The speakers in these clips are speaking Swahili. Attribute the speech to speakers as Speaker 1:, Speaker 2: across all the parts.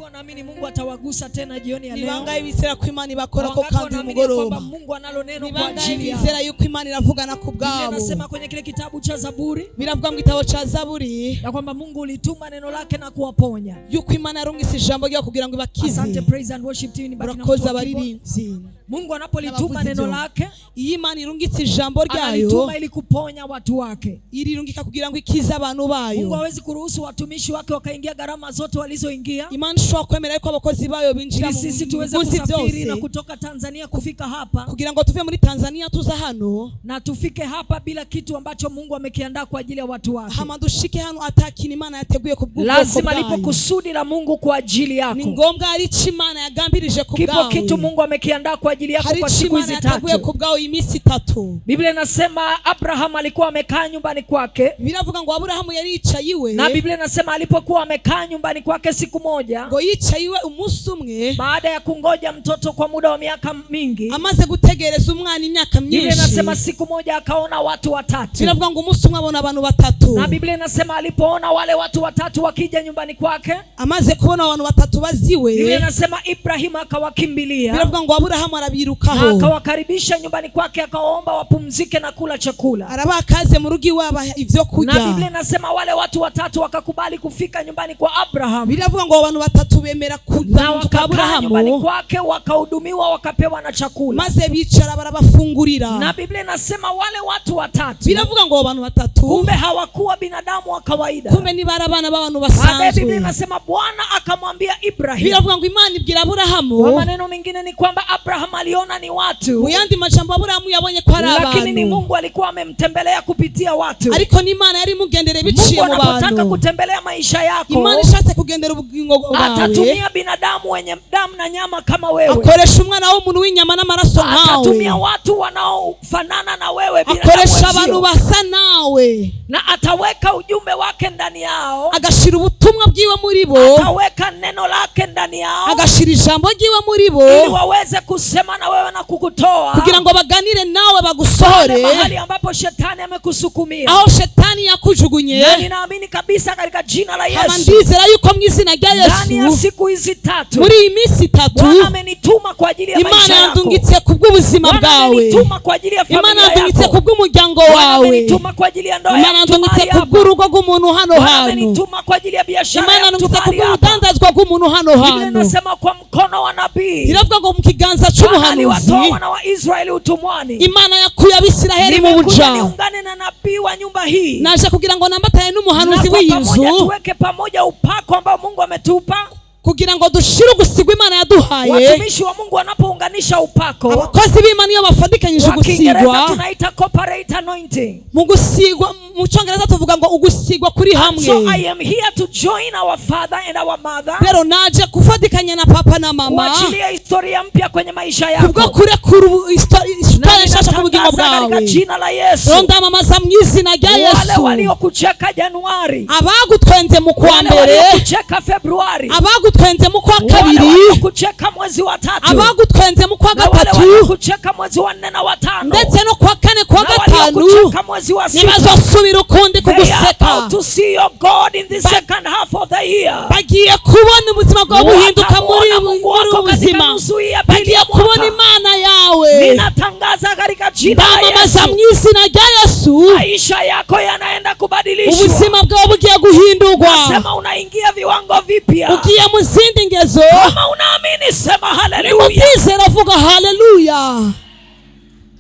Speaker 1: wanaamini Mungu atawagusa tena jioni ya leo?
Speaker 2: Ni bangahe bizera ko Imana ibakora ko kandi umugoroba?
Speaker 1: Mungu analo neno
Speaker 2: kwa ajili yao. Bizera yuko Imana iravugana ku bwabo.
Speaker 1: Inasema kwenye kile kitabu cha Zaburi,
Speaker 2: biravuga mu gitabo cha Zaburi,
Speaker 1: na kwamba Mungu ulituma neno lake na kuwaponya.
Speaker 2: Yuko Imana yarungise ijambo ryo kugira ngo ibakize.
Speaker 1: Asante, praise and worship team,
Speaker 2: barakoze abaririmbyi.
Speaker 1: Mungu anapolituma neno lake,
Speaker 2: Imana irungitse ijambo ryayo,
Speaker 1: analituma ili kuponya watu wake.
Speaker 2: Irirungika kugira ngo ikize abantu bayo.
Speaker 1: Mungu hawezi kuruhusu watumishi wake wakaingia gharama zote walizoingia.
Speaker 2: Imana ishobora kwemera ko abakozi bayo binjira mu
Speaker 1: sisi tuweze kusafiri na kutoka Tanzania kufika hapa,
Speaker 2: kugira ngo tuve muri Tanzania tuza hano,
Speaker 1: na tufike hapa bila kitu ambacho Mungu amekiandaa kwa ajili ya watu wake.
Speaker 2: Hama dushike hano atakini Imana yateguye ku bw'ubwoko.
Speaker 1: Lazima lipo kusudi la Mungu kwa ajili yako.
Speaker 2: Ni ngombwa ari Imana yagambirije ku bwawe.
Speaker 1: Kipo kitu Mungu amekiandaa kwa ajili yako kwa siku hizi
Speaker 2: 3.
Speaker 1: Biblia inasema Abraham alikuwa amekaa nyumbani kwake.
Speaker 2: Biravuga ngo Abraham yari yicayiwe.
Speaker 1: Na Biblia inasema alipokuwa amekaa nyumbani kwake siku moja,
Speaker 2: ngo yicayiwe umunsi umwe,
Speaker 1: baada ya kungoja mtoto kwa muda wa miaka mingi,
Speaker 2: amaze gutegereza umwana imyaka myinshi.
Speaker 1: Biblia inasema siku moja akaona watu 3.
Speaker 2: Biravuga ngo umunsi umwe abona abantu 3.
Speaker 1: Na Biblia inasema alipoona wale watu 3 wakija nyumbani kwake,
Speaker 2: amaze kubona abantu 3 baziwe,
Speaker 1: Biblia inasema Ibrahim akawakimbilia.
Speaker 2: Biravuga ngo Abraham arabirukaho,
Speaker 1: akawakaribisha nyumbani kwake, akawaomba wapumzike na kula chakula.
Speaker 2: Arabakaze mu rugi waba ivyo kurya.
Speaker 1: Na Biblia inasema wale watu 3 wakakubali kufika nyumbani kwa Abraham.
Speaker 2: Biravuga ngo abantu 3 bemera kuza kwa Abraham
Speaker 1: nyumbani kwake, wakahudumiwa, wakapewa na chakula.
Speaker 2: Maze bicara barabafungurira.
Speaker 1: Na Biblia inasema wale watu 3,
Speaker 2: biravuga ngo abantu 3,
Speaker 1: kumbe hawakuwa binadamu wa kawaida,
Speaker 2: kumbe ni barabana b'abantu basanzwe.
Speaker 1: Biblia inasema Bwana akamwambia Ibrahim.
Speaker 2: Biravuga ngo Imana ibwira Abraham.
Speaker 1: Kwa maneno mengine ni kwamba Abraham aliona ni watu.
Speaker 2: Muyandi majambo Abraham yabonye ko ari abantu.
Speaker 1: Lakini ni Mungu alikuwa amemtembelea kupitia watu.
Speaker 2: Ariko ni Imana yari mugendere biciye mu bantu.
Speaker 1: Mungu anataka kutembelea maisha yako.
Speaker 2: Imana ishatse kugendera ubugingo bwawe.
Speaker 1: Atatumia binadamu wenye damu na nyama kama wewe.
Speaker 2: Akoresha umwana w'umuntu w'inyama n'amaraso nawe.
Speaker 1: Atatumia watu wanaofanana na wewe bila
Speaker 2: akoresha abantu basa nawe.
Speaker 1: Na ataweka ujumbe wake ndani yao.
Speaker 2: Agashira ubutumwa bwiwe muri bo.
Speaker 1: Ataweka neno lake ndani yao.
Speaker 2: Agashira ijambo ryiwe muri bo.
Speaker 1: Ili waweze kusema na wewe na kukutoa.
Speaker 2: Kugira ngo baganire nawe bagusohore.
Speaker 1: Mahali ambapo shetani amekusukumia.
Speaker 2: Aho shetani yakujugunye.
Speaker 1: Na ninaamini kabisa katika jina la Yesu.
Speaker 2: Kama ndizera yuko mu izina rya Yesu.
Speaker 1: Ndani ya siku hizi 3.
Speaker 2: Muri iyi minsi 3.
Speaker 1: Bwana amenituma kwa ajili ya maisha yako.
Speaker 2: Imana yandungitse kubw'ubuzima bwawe.
Speaker 1: Bwana amenituma kwa ajili ya familia yako.
Speaker 2: Imana yandungitse kubw'umuryango wawe.
Speaker 1: Bwana amenituma kwa ajili ya ndoa yako.
Speaker 2: Imana yandungitse kubw'urugo rw'umuntu hano hano.
Speaker 1: Bwana amenituma kwa ajili ya biashara yako.
Speaker 2: Imana yandungitse kubw'ubudandazwa bw'umuntu hano hano.
Speaker 1: Biblia inasema kwa mkono wa nabii.
Speaker 2: Iravuga ngo mu kiganza cy'umuhanuzi.
Speaker 1: Wana wa Israeli utumwani.
Speaker 2: Imana yakuye Abisiraheli mu buja.
Speaker 1: Niungane na nabii wa nyumba hii.
Speaker 2: Naje kugira ngo nambatane n'umuhanuzi w'inzu.
Speaker 1: Tuweke pamoja upako ambao Mungu ametupa.
Speaker 2: Kugira ngo dushire ugusigwa Imana yaduhaye.
Speaker 1: Watumishi wa Mungu wanapounganisha upako,
Speaker 2: abakozi b'Imana iyo bafadikanyije ugusigwa,
Speaker 1: tunaita corporate anointing.
Speaker 2: Mu gusigwa mu Cyongereza tuvuga ngo ugusigwa kuri hamwe.
Speaker 1: So I am here to join our father and our mother.
Speaker 2: Pero naje kufadikanya na papa na mama.
Speaker 1: Kuachilia historia mpya kwenye maisha yako.
Speaker 2: Kubwo kurekura historia nshasha ku bugingo bwawe.
Speaker 1: Katika jina la Yesu.
Speaker 2: Ronda mamaza mu izina rya Yesu.
Speaker 1: Wale waliokucheka Januari.
Speaker 2: Abagutwenze mu kwa mbere.
Speaker 1: Waliokucheka Februari.
Speaker 2: Abagutwenze mu kwa kabiri.
Speaker 1: Waliokucheka mwezi wa 3.
Speaker 2: Abagutwenze mu kwa 3.
Speaker 1: Waliokucheka mwezi wa 4 na wa 5.
Speaker 2: Ndetse no kwa 4 kwa 5.
Speaker 1: Waliokucheka mwezi wa 6.
Speaker 2: Nibazosubira ukundi kuguseka.
Speaker 1: To see your God in the second half of the year.
Speaker 2: Bagiye kubona ubuzima bwawe buhinduka muri ubuzima. Bagiye kubona Imana yawe.
Speaker 1: Ninatangaza katika jina la Yesu.
Speaker 2: Ndamamaza mu izina rya Yesu.
Speaker 1: Maisha yako yanaenda kubadilishwa.
Speaker 2: Ubuzima bwawe bugiye guhindurwa.
Speaker 1: Nasema unaingia viwango vipya.
Speaker 2: Ugiye mu zindi ngezo.
Speaker 1: Kama unaamini sema haleluya.
Speaker 2: Nimwizera vuga haleluya.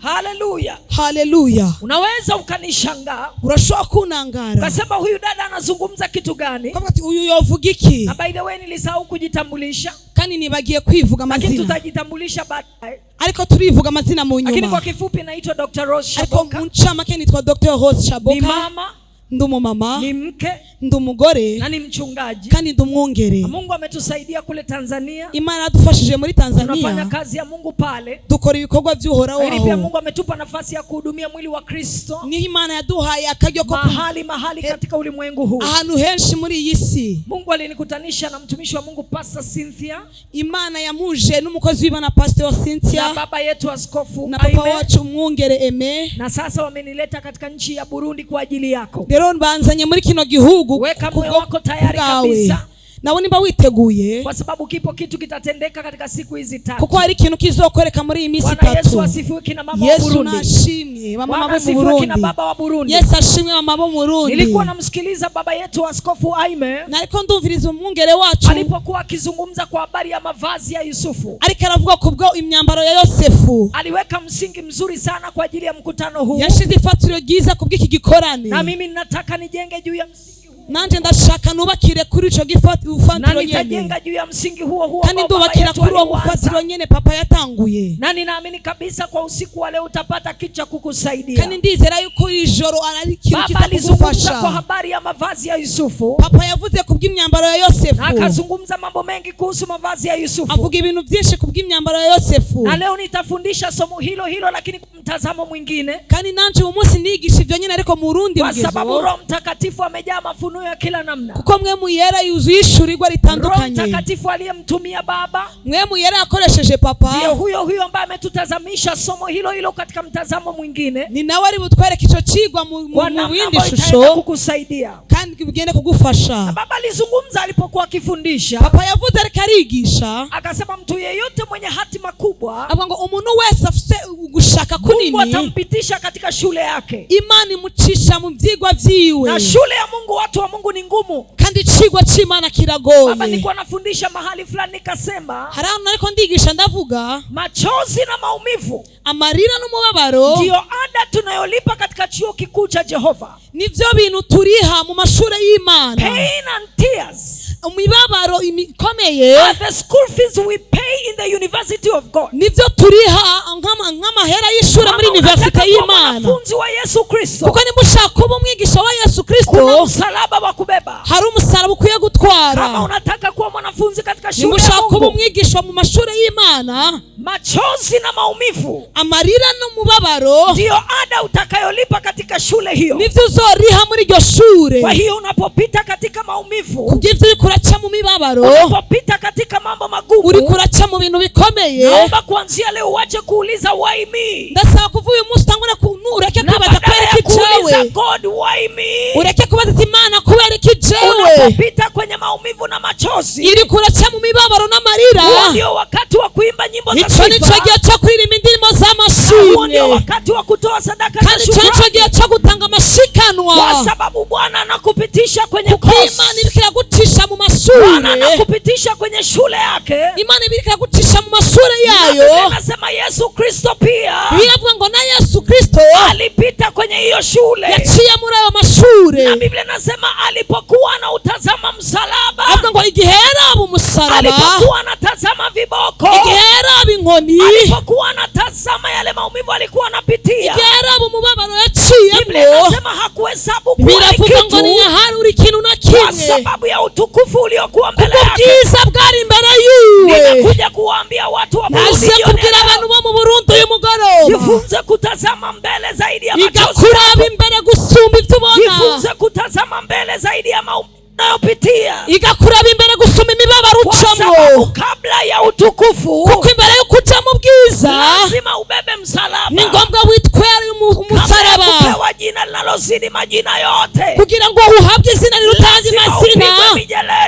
Speaker 1: Haleluya.
Speaker 2: Haleluya.
Speaker 1: Unaweza ukanishangaa.
Speaker 2: Urashobora kunangara.
Speaker 1: Ukasema huyu dada anazungumza kitu gani?
Speaker 2: Kama huyu yovuga iki?
Speaker 1: Na by the way nilisahau kujitambulisha.
Speaker 2: Kandi nibagiye kwivuga amazina.
Speaker 1: Lakini tutajitambulisha baadaye.
Speaker 2: Ariko turivuga amazina mu nyuma.
Speaker 1: Lakini kwa kifupi naitwa Dr. Rose Shaboka.
Speaker 2: Ariko mu ncamake nitwa Dr. Rose Shaboka.
Speaker 1: Ni mama,
Speaker 2: ndumu mama,
Speaker 1: ni mke,
Speaker 2: ndumugore,
Speaker 1: na ni mchungaji.
Speaker 2: kandi ndumwongere.
Speaker 1: Mungu ametusaidia kule Tanzania.
Speaker 2: Imana adufashije muri Tanzania.
Speaker 1: Tunafanya kazi ya Mungu pale.
Speaker 2: Dukora ibikorwa by'uhoraho.
Speaker 1: Lakini pia Mungu ametupa nafasi ya kuhudumia mwili wa Kristo.
Speaker 2: Ni Imana yaduhaye akaryo ko
Speaker 1: mahali katika ulimwengu huu.
Speaker 2: Ahantu henshi muri iyi si.
Speaker 1: Mungu alinikutanisha na mtumishi wa Mungu Pastor Cynthia.
Speaker 2: Imana yamuje n'umukozi w'Imana Pastor Cynthia.
Speaker 1: Na baba yetu askofu
Speaker 2: na papa wacu mwongere Aime.
Speaker 1: Na sasa wamenileta katika nchi ya Burundi kwa ajili yako.
Speaker 2: Rero banzanye muri kino gihugu.
Speaker 1: Weka moyo wako tayari kabisa.
Speaker 2: nawe nimba witeguye,
Speaker 1: kwa sababu kipo kitu kitatendeka katika siku hizi 3.
Speaker 2: kuko hari ikintu kizokwereka muri iyi minsi 3.
Speaker 1: Bwana Yesu asifiwe. Kina mama wa Burundi,
Speaker 2: Yesu nashimye mama wa
Speaker 1: Burundi, kina baba wa Burundi,
Speaker 2: Yesu ashimwe mama wa Burundi.
Speaker 1: Nilikuwa namsikiliza baba yetu Askofu Aime,
Speaker 2: nariko ndumviriza umwungere wacu
Speaker 1: alipokuwa akizungumza kwa habari ya mavazi ya Yusufu,
Speaker 2: ariko aravuga kubwo imyambaro ya Yosefu.
Speaker 1: Aliweka msingi mzuri sana kwa ajili ya mkutano huu.
Speaker 2: Yashize ifatiro ryiza kubw'iki gikorane,
Speaker 1: na mimi ninataka nijenge juu ya msingi huu.
Speaker 2: Nanje ndashaka nubakire kuri ico gifatiro
Speaker 1: na nitajenga juu ya msingi huo
Speaker 2: kandi ndubakira kuri uwo mufatiro nyene papa yatanguye.
Speaker 1: Na ninaamini kabisa kwa usiku wa leo utapata kitu cha kukusaidia.
Speaker 2: Kandi ndizera yuko ijoro ari ikintu
Speaker 1: kizakugufasha. Kwa habari ya mavazi ya Yusufu,
Speaker 2: papa yavuze kubw'imyambaro ya Yosefu,
Speaker 1: na akazungumza mambo mengi kuhusu mavazi ya Yusufu.
Speaker 2: Avuga ibintu byinshi kubw'imyambaro ya Yosefu.
Speaker 1: Na leo nitafundisha somo hilo hilo lakini kwa mtazamo mwingine.
Speaker 2: Kandi nanje umunsi nigisha ivyo nyene ariko mu Burundi
Speaker 1: mgezo. Kwa sababu Roho Mtakatifu amejaa mafunuo ya kila namna.
Speaker 2: Kuko mwe mu yera yuzuye ishurirwa ritandukanye.
Speaker 1: Roho Mtakatifu aliyemtumia baba,
Speaker 2: mwe mu yera yakoresheje papa,
Speaker 1: ndio huyo ambaye ametutazamisha somo hilo hilo katika mtazamo mwingine.
Speaker 2: Ni nawe ari butwereke ico cigwa mu bindi shusho
Speaker 1: kukusaidia
Speaker 2: kandi bigende kugufasha.
Speaker 1: Na baba alizungumza alipokuwa akifundisha.
Speaker 2: Papa yavuze ariko arigisha,
Speaker 1: akasema mtu yeyote mwenye hatima kubwa,
Speaker 2: avuga ngo umuntu wese afite gushaka kunini,
Speaker 1: Mungu atampitisha katika shule yake.
Speaker 2: Imana imucisha mu vyigwa vyiwe.
Speaker 1: Na shule ya Mungu, watu wa Mungu, ni ngumu.
Speaker 2: Kandi icigwa c'Imana kiragoye.
Speaker 1: Baba, nilikuwa nafundisha mahali fulani nikasema,
Speaker 2: harano ariko ndigisha ndavuga
Speaker 1: machozi na maumivu,
Speaker 2: amarira n'umubabaro,
Speaker 1: ndio ada tunayolipa katika chuo kikuu cha Jehova.
Speaker 2: Nivyo bintu turiha mu mashure y'Imana.
Speaker 1: Pain and tears,
Speaker 2: umibabaro imikomeye,
Speaker 1: are the school fees we pay in the University of God.
Speaker 2: Nivyo turiha nk'amahera y'ishure muri University y'Imana.
Speaker 1: Wanafunzi wa Yesu Kristo,
Speaker 2: kuko nimushaka kuba umwigisha wa Yesu Kristo,
Speaker 1: kuna msalaba wa kubeba.
Speaker 2: Hari umusaraba ukwiye gutwara.
Speaker 1: Kama unataka kuwa mwanafunzi katika shule,
Speaker 2: nimushaka kuba umwigisha mu mashure y'Imana,
Speaker 1: machozi na maumivu,
Speaker 2: amarira n'umubabaro,
Speaker 1: ndio ada utakayolipa katika shule hiyo.
Speaker 2: Nivyo uzoriha muri iryo shure.
Speaker 1: Kwa hiyo unapopita katika maumivu,
Speaker 2: kugivyo uri kuraca mu mibabaro,
Speaker 1: unapopita katika mambo magumu,
Speaker 2: uri kuraca mu bintu bikomeye,
Speaker 1: naomba kuanzia leo uache kuuliza why me.
Speaker 2: Ndasaba kuva uyu munsi tangura ureke kubaza kubera iki jewe.
Speaker 1: God, why me?
Speaker 2: Ureke kubaza Imana kubera iki jewe.
Speaker 1: Unapopita kwenye maumivu na machozi,
Speaker 2: iri kuraca mu mibabaro n'amarira,
Speaker 1: ndio wakati wa kuimba nyimbo za
Speaker 2: sifa. Ico nico gihe cyo kuririmba indirimbo z'amashimwe,
Speaker 1: ndio wakati wa kutoa sadaka za
Speaker 2: shukrani. Kandi ico gihe cyo gutanga amashikanwa,
Speaker 1: kwa sababu Bwana anakupitisha kwenye kosi.
Speaker 2: Imana ibikira gutisha mu mashure,
Speaker 1: Bwana anakupitisha kwenye shule yake.
Speaker 2: Imana ibikira gutisha mu mashure yayo.
Speaker 1: Anasema Yesu Kristo pia,
Speaker 2: biravuga ngo na Yesu Kristo
Speaker 1: alipita kwenye hiyo shule,
Speaker 2: yaciye muri ayo mashure.
Speaker 1: Na Biblia inasema alipokuwa anautazama msalaba,
Speaker 2: avuga ngo igihe yaraba umusaraba,
Speaker 1: alipokuwa anatazama viboko,
Speaker 2: igihe yaraba inkoni,
Speaker 1: alipokuwa anatazama yale maumivu alikuwa anapitia,
Speaker 2: igihe yaraba umubabaro yaciyemo,
Speaker 1: Biblia inasema hakuhesabu kuwa
Speaker 2: biravuga ngo ni yaharura ikintu na kimwe,
Speaker 1: kwa sababu ya utukufu uliokuwa mbele yake.
Speaker 2: Ubwiza bwari imbere yiwe.
Speaker 1: Nimekuja kuambia watu wa Burundi,
Speaker 2: nase kubwira abantu bo mu Burundi uyu mugoroba,
Speaker 1: jifunze kutazama mbele zaidi ya machozi,
Speaker 2: igakuraba imbere gusumba ivyo ubona,
Speaker 1: jifunze kutazama mbele zaidi ya maumivu unayopitia,
Speaker 2: igakuraba imbere gusumba imibabaro ucamwo,
Speaker 1: kabla ya utukufu,
Speaker 2: kuko imbere yo kuja mu bwiza
Speaker 1: lazima ubebe msalaba.
Speaker 2: Ni ngombwa witwere umusaraba,
Speaker 1: kupewa jina linalozidi majina yote,
Speaker 2: kugira ngo uhabwe izina rirutanze amazina,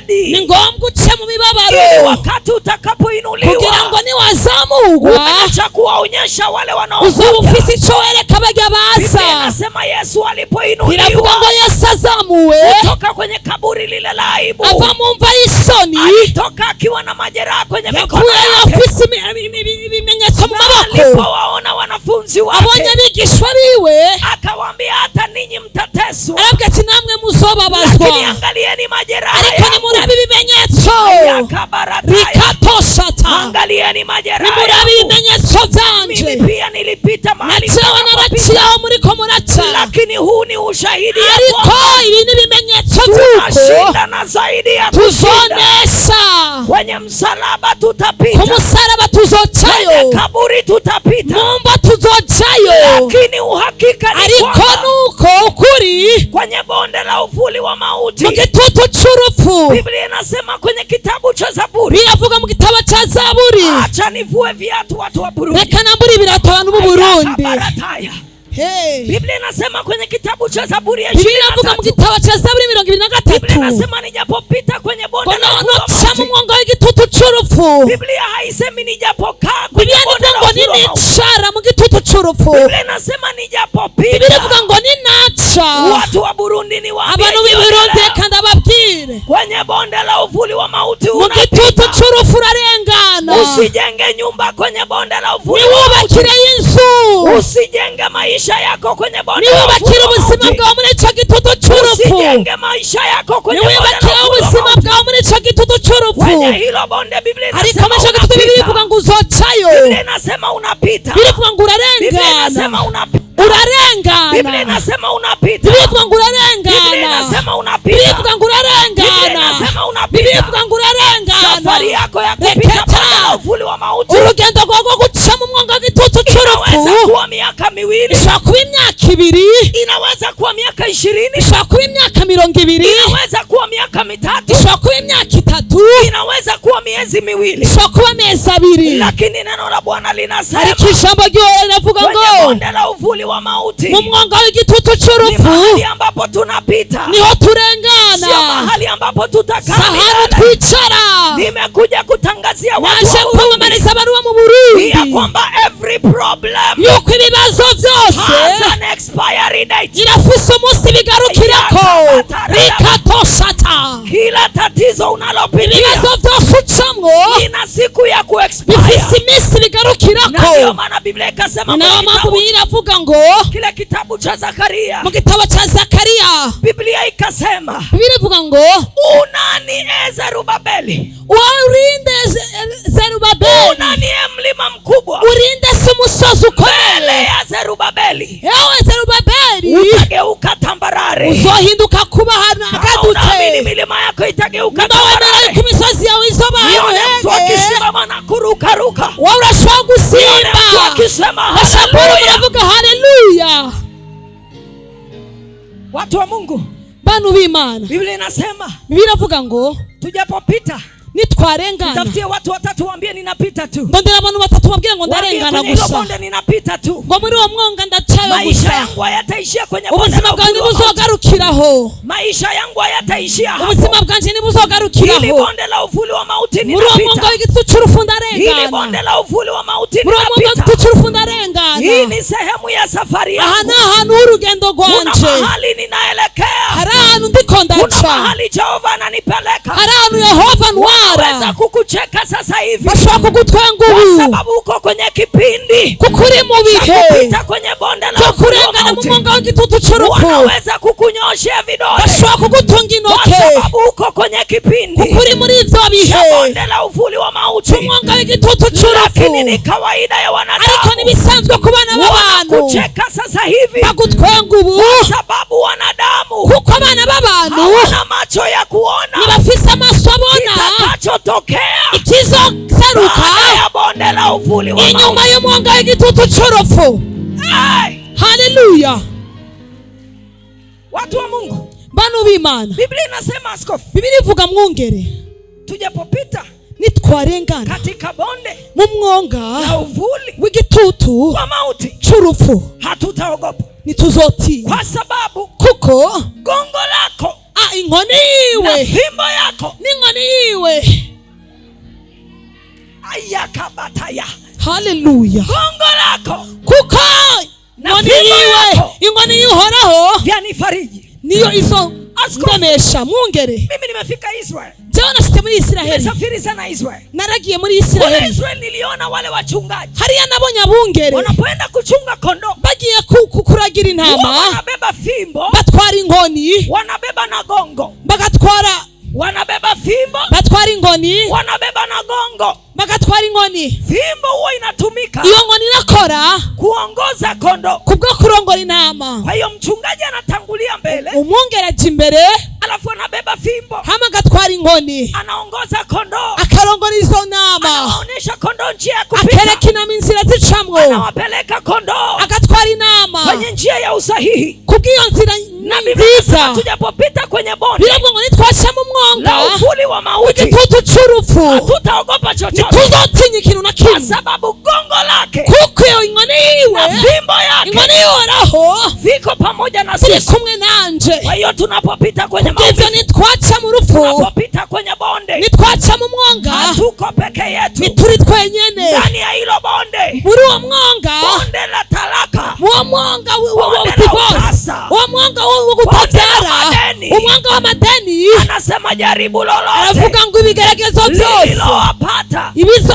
Speaker 2: ni ngombwa uce mu mibabaro,
Speaker 1: wakati utakapoinuliwa,
Speaker 2: kugira ngo niwazamurwa
Speaker 1: acha kuwaonyesha wale
Speaker 2: uzoba ufise ico wereka barya baza.
Speaker 1: Anasema Yesu alipoinuliwa,
Speaker 2: biravuga ngo Yesu azamuwe
Speaker 1: kutoka kwenye kaburi lile la aibu,
Speaker 2: ava mu mva y'isoni,
Speaker 1: alitoka akiwa na majeraha kwenye mikono yake,
Speaker 2: ibimenyetso mu maboko.
Speaker 1: Alipowaona wanafunzi wake,
Speaker 2: abonye abigishwa biwe,
Speaker 1: akawaambia hata ninyi mtateswa,
Speaker 2: arabwira ati namwe muzobabazwa,
Speaker 1: lakini angalieni majeraha
Speaker 2: ariko nimurabe ibimenyetso, rikatoshata,
Speaker 1: angalieni majeraha,
Speaker 2: nimurabe ibimenyetso vyanje.
Speaker 1: Mimi pia nilipita mahali
Speaker 2: naciyeho naraciyeho muriko muraca,
Speaker 1: lakini huu ni ushahidi
Speaker 2: ariko ibi ni ibimenyetso vy'uko
Speaker 1: na zaidi ya
Speaker 2: tuzonesha.
Speaker 1: Kwenye msalaba tutapita,
Speaker 2: ku musaraba tuzocayo,
Speaker 1: kwenye kaburi tutapita,
Speaker 2: mu mva tuzocayo,
Speaker 1: lakini uhakika ni
Speaker 2: ariko nuko ukuri
Speaker 1: kwenye bonde la uvuli wa mauti,
Speaker 2: mu gitutu c'urupfu.
Speaker 1: Biblia inasema kwenye kitabu cha Zaburi,
Speaker 2: biravuga mu gitabo ca Zaburi,
Speaker 1: acha nivue viatu watu wa Burundi,
Speaker 2: reka nambure ibirato abantu b'u Burundi,
Speaker 1: Biblia inasema kwenye kitabu cha Zaburi ya
Speaker 2: Biblia inavuga mu gitabo cha Zaburi 23.
Speaker 1: Biblia inasema nijapopita kwenye bonde la
Speaker 2: uvuli wa mwanga w'igitutu cy'urupfu.
Speaker 1: Biblia haisemi nijapokaa kwenye bonde la uvuli wa mauti.
Speaker 2: Nicara mu gitutu cy'urupfu.
Speaker 1: Biblia inasema nijapopita.
Speaker 2: Biblia ivuga ngo ninaca.
Speaker 1: Watu wa Burundi ni waambie
Speaker 2: abantu b'Iburundi kandi ababwire
Speaker 1: kwenye bonde la uvuli wa mauti
Speaker 2: mu gitutu cy'urupfu urarengana.
Speaker 1: Usijenge nyumba kwenye bonde la uvuli wa mauti.
Speaker 2: Niwubakire inzu.
Speaker 1: Usijenge maisha yako kwenye bonde
Speaker 2: la uvuli wa mauti. Niwubakire ubuzima bwawe muri ico gitutu cy'urupfu.
Speaker 1: Usijenge maisha yako kwenye bonde la uvuli wa mauti.
Speaker 2: Niwubakire ubuzima bwawe muri ico gitutu cy'urupfu.
Speaker 1: Kwenye hilo bonde Biblia inasema
Speaker 2: unapita. Biblia ivuga ngo uzocayo.
Speaker 1: Biblia inasema unapita.
Speaker 2: Biblia ivuga ngo urarengana.
Speaker 1: Biblia inasema unapita.
Speaker 2: Urarengana.
Speaker 1: Biblia inasema unapita.
Speaker 2: Biblia ivuga ngo urarengana.
Speaker 1: Biblia inasema unapita.
Speaker 2: Biblia ivuga ngo urarengana.
Speaker 1: Biblia inasema unapita.
Speaker 2: Biblia ivuga ngo urarengana.
Speaker 1: Safari yako ya kupita bonde la uvuli wa mauti.
Speaker 2: Urugendo rwo guca mu mwanga w'igitutu cy'urupfu.
Speaker 1: Inaweza kuwa miaka 2.
Speaker 2: Ishobora kuba imyaka 2.
Speaker 1: Inaweza kuwa miaka 20.
Speaker 2: Ishobora kuba imyaka 20.
Speaker 1: Inaweza kuwa miaka 3.
Speaker 2: Ishobora kuba imyaka 3.
Speaker 1: Inaweza kuwa miezi 2.
Speaker 2: Ishobora kuba amezi 2.
Speaker 1: Lakini neno la Bwana linasema
Speaker 2: ariko ijambo ry'Uhoraho riravuga ngo
Speaker 1: kwenye bonde la uvuli wa mauti
Speaker 2: mu mwanga w'igitutu cy'urupfu
Speaker 1: ni mahali ambapo tunapita,
Speaker 2: niho turengana,
Speaker 1: sio mahali ambapo tutakaa.
Speaker 2: Sahani twicara.
Speaker 1: Nimekuja kutangazia watu
Speaker 2: naje kwamamariza abaruwa mu Burundi
Speaker 1: ya kwamba every problem
Speaker 2: yuko ibibazo byose
Speaker 1: has an expiry date.
Speaker 2: irafise umunsi bigarukirako bikatoshata.
Speaker 1: Kila tatizo unalopitia,
Speaker 2: ibibazo byose ucamwo
Speaker 1: ina siku ya kuexpire,
Speaker 2: bifise iminsi bigarukirako.
Speaker 1: ndio maana Biblia ikasema,
Speaker 2: ndio maana Biblia inavuga ngo
Speaker 1: kile kitabu cha Zakaria,
Speaker 2: mu gitabo cha Zakaria
Speaker 1: Biblia ikasema,
Speaker 2: Biblia ivuga ngo
Speaker 1: unani Zerubabeli,
Speaker 2: urinde Zerubabeli,
Speaker 1: unani mlima mkubwa,
Speaker 2: urinde si umusozi ukomeye
Speaker 1: ya Zerubabeli,
Speaker 2: ewe Zerubabeli
Speaker 1: utageuka tambarare,
Speaker 2: uzohinduka kuba hagadutse,
Speaker 1: milima yako itageuka
Speaker 2: tambarare, ku misozi yawe izoba
Speaker 1: mtu akisimama na kurukaruka,
Speaker 2: wewe urashobora gusimba,
Speaker 1: akisema
Speaker 2: haleluya, haleluya.
Speaker 1: Watu wa Mungu,
Speaker 2: bantu b'Imana,
Speaker 1: Biblia inasema,
Speaker 2: Biblia inavuga ngo
Speaker 1: tujapopita
Speaker 2: nitwarengana.
Speaker 1: Tafutie watu 3 waambie ninapita tu.
Speaker 2: Ndondera abantu 3 babwire ngo ndarengana gusa.
Speaker 1: Bonde ninapita tu.
Speaker 2: Ngo muri uwo mwonga ndacayo gusa.
Speaker 1: Maisha yangu hayataishia kwenye bonde.
Speaker 2: Ubuzima bwanjye nibuzogarukiraho.
Speaker 1: Maisha yangu hayataishia hapo.
Speaker 2: Ubuzima bwanjye nibuzogarukiraho.
Speaker 1: Ili bonde la uvuli wa mauti ninapita.
Speaker 2: Muri uwo mwonga w'igitutu cy'urupfu ndarengana.
Speaker 1: Ili bonde la uvuli wa mauti
Speaker 2: ninapita. Muri uwo mwonga w'igitutu cy'urupfu ndarengana.
Speaker 1: Hii ni sehemu ya safari yangu.
Speaker 2: Aha ni ahantu h'urugendo rwanje.
Speaker 1: Kuna mahali ninaelekea.
Speaker 2: Hari ahantu ndiko ndaca.
Speaker 1: Kuna mahali Jehova ananipeleka.
Speaker 2: Hari ahantu Yehova ntwara.
Speaker 1: Kukucheka sasa hivi,
Speaker 2: bashobora kugutwenga ubu,
Speaker 1: kwa sababu uko kwenye kipindi,
Speaker 2: kuko uri mu bihe
Speaker 1: kupita kwenye bonde la
Speaker 2: kurengana mu mwonga w'igitutu cy'urupfu.
Speaker 1: Wanaweza kukunyoshea vidole,
Speaker 2: bashobora kugutunga intoke,
Speaker 1: kwa sababu uko kwenye kipindi,
Speaker 2: kuko uri muri ivyo bihe,
Speaker 1: bonde la uvuli wa mauti,
Speaker 2: umwonga w'igitutu cy'urupfu.
Speaker 1: Lakini ni kawaida ya wanadamu,
Speaker 2: ariko nibisanzwe ku bana b'abantu
Speaker 1: kucheka sasa hivi,
Speaker 2: bagutwenga ubu,
Speaker 1: kwa sababu wanadamu,
Speaker 2: kuko abana b'abantu
Speaker 1: hawana macho ya kuona,
Speaker 2: ntibafise amaso abona
Speaker 1: kitakachotokea
Speaker 2: ikizoseruka
Speaker 1: ya bonde la uvuli wa mauti,
Speaker 2: inyuma y'umwonga w'igitutu cy'urupfu. Haleluya,
Speaker 1: watu wa Mungu,
Speaker 2: bantu b'Imana.
Speaker 1: Biblia inasema, askofu,
Speaker 2: Biblia ivuga mwongere,
Speaker 1: tujapopita
Speaker 2: nitwarengana
Speaker 1: katika bonde
Speaker 2: mu mwonga
Speaker 1: la uvuli
Speaker 2: w'igitutu
Speaker 1: wa mauti
Speaker 2: cy'urupfu,
Speaker 1: hatutaogopa,
Speaker 2: nituzotinya,
Speaker 1: kwa sababu
Speaker 2: kuko
Speaker 1: gongo lako
Speaker 2: inkoni yiwe
Speaker 1: na fimbo yako
Speaker 2: n'inkoni yiwe.
Speaker 1: ayakabataya.
Speaker 2: Haleluya,
Speaker 1: gongo lako
Speaker 2: kuko inkoni yiwe, inkoni y'Uhoraho
Speaker 1: vyanifariji,
Speaker 2: niyo izo ndemesha. Mwongere,
Speaker 1: mimi nimefika Israel,
Speaker 2: jewe nashite muri Israeli,
Speaker 1: nimesafiri sana Israel,
Speaker 2: naragiye muri Israeli.
Speaker 1: Israel niliona wale wachungaji,
Speaker 2: hariya nabonye abungere
Speaker 1: wanapoenda kuchunga kondoo,
Speaker 2: bagiye kuragira intama,
Speaker 1: wanabeba fimbo,
Speaker 2: batwara inkoni,
Speaker 1: wanabeba na gongo,
Speaker 2: bagatwara,
Speaker 1: wanabeba fimbo,
Speaker 2: batwara inkoni,
Speaker 1: wanabeba na gongo,
Speaker 2: bagatwara inkoni.
Speaker 1: Fimbo huwa inatumika,
Speaker 2: iyo nkoni irakora
Speaker 1: kuongoza kondoo,
Speaker 2: kubwo kurongora intama.
Speaker 1: Kwa hiyo mchungaji anatangulia mbele,
Speaker 2: umwungere aje imbere,
Speaker 1: alafu anabeba fimbo,
Speaker 2: hama agatwara inkoni,
Speaker 1: anaongoza kondoo,
Speaker 2: akarongora izo ntama,
Speaker 1: anaonyesha kondoo njia ya kupita,
Speaker 2: akereka intama inzira zicamwo,
Speaker 1: anawapeleka kondoo,
Speaker 2: agatwara intama
Speaker 1: kwenye njia ya usahihi,
Speaker 2: kubw'iyo nzira nziza.
Speaker 1: Tujapopita kwenye bonde,
Speaker 2: biravuga ngo nitwaca mu mwonga
Speaker 1: la uvuli wa mauti,
Speaker 2: igitutu cy'urupfu,
Speaker 1: hatutaogopa chochote,
Speaker 2: ntituzotinya ikintu na kimwe,
Speaker 1: kwa sababu gongo lake,
Speaker 2: kuko iyo inkoni yiwe wiwe,
Speaker 1: fimbo yake,
Speaker 2: inkoni y'Uhoraho
Speaker 1: viko pamoja na
Speaker 2: biri
Speaker 1: sisi.
Speaker 2: kumwe nanje.
Speaker 1: Kwa hiyo tunapopita kwenye
Speaker 2: Kubw'ivyo nitwaca mu rupfu,
Speaker 1: tunapopita kwenye bonde,
Speaker 2: nitwaca mu mwonga,
Speaker 1: hatuko peke yetu.
Speaker 2: ntituri twenyene.
Speaker 1: Ndani ya hilo bonde,
Speaker 2: muri uwo mwonga,
Speaker 1: bonde la talaka,
Speaker 2: uwo mwonga
Speaker 1: bonde la
Speaker 2: divorce,
Speaker 1: utasa,
Speaker 2: uwo mwonga wo kutabyara, umwonga w'amadeni,
Speaker 1: anasema jaribu lolote,
Speaker 2: aravuga ngo ibigeragezo byose
Speaker 1: lililowapata,